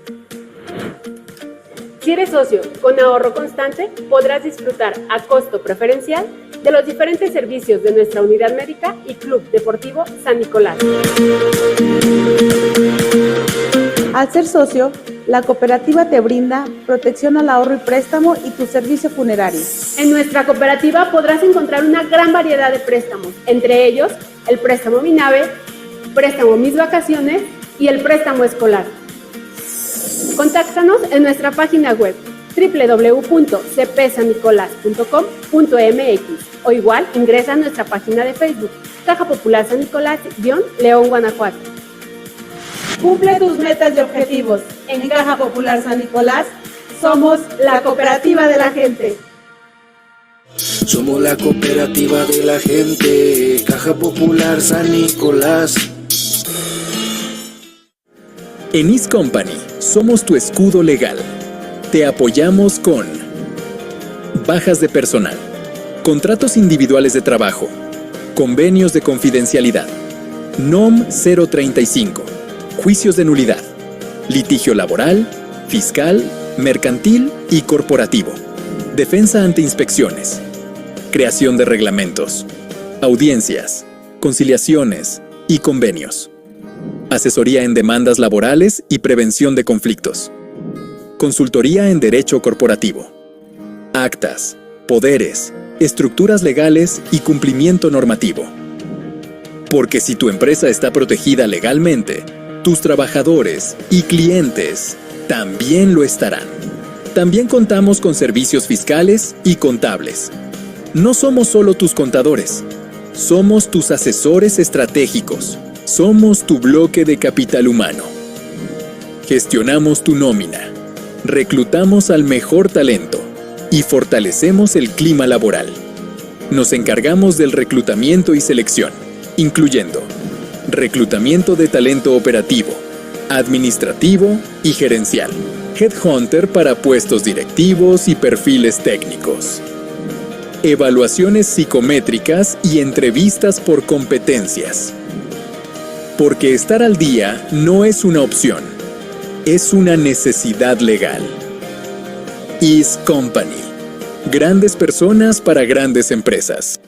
Si eres socio con ahorro constante, podrás disfrutar a costo preferencial de los diferentes servicios de nuestra unidad médica y Club Deportivo San Nicolás. Al ser socio, la cooperativa te brinda protección al ahorro y préstamo y tu servicio funerario. En nuestra cooperativa podrás encontrar una gran variedad de préstamos, entre ellos el préstamo Minave, préstamo Mis Vacaciones y el préstamo escolar. Contáctanos en nuestra página web www.cpsannicolas.com.mx o igual ingresa a nuestra página de Facebook Caja Popular San Nicolás, León, Guanajuato. Cumple tus metas y objetivos. En Caja Popular San Nicolás somos la cooperativa de la gente. Somos la cooperativa de la gente, Caja Popular San Nicolás. En East Company somos tu escudo legal. Te apoyamos con bajas de personal, contratos individuales de trabajo, convenios de confidencialidad, NOM 035, juicios de nulidad, litigio laboral, fiscal, mercantil y corporativo, defensa ante inspecciones, creación de reglamentos, audiencias, conciliaciones y convenios, asesoría en demandas laborales y prevención de conflictos, consultoría en derecho corporativo, actas, poderes, estructuras legales y cumplimiento normativo. Porque si tu empresa está protegida legalmente, tus trabajadores y clientes también lo estarán. También contamos con servicios fiscales y contables. No somos solo tus contadores, somos tus asesores estratégicos, somos tu bloque de capital humano. Gestionamos tu nómina, reclutamos al mejor talento y fortalecemos el clima laboral. Nos encargamos del reclutamiento y selección, incluyendo reclutamiento de talento operativo, administrativo y gerencial, headhunter para puestos directivos y perfiles técnicos, evaluaciones psicométricas y entrevistas por competencias. Porque estar al día no es una opción, es una necesidad legal. East Company. Grandes personas para grandes empresas.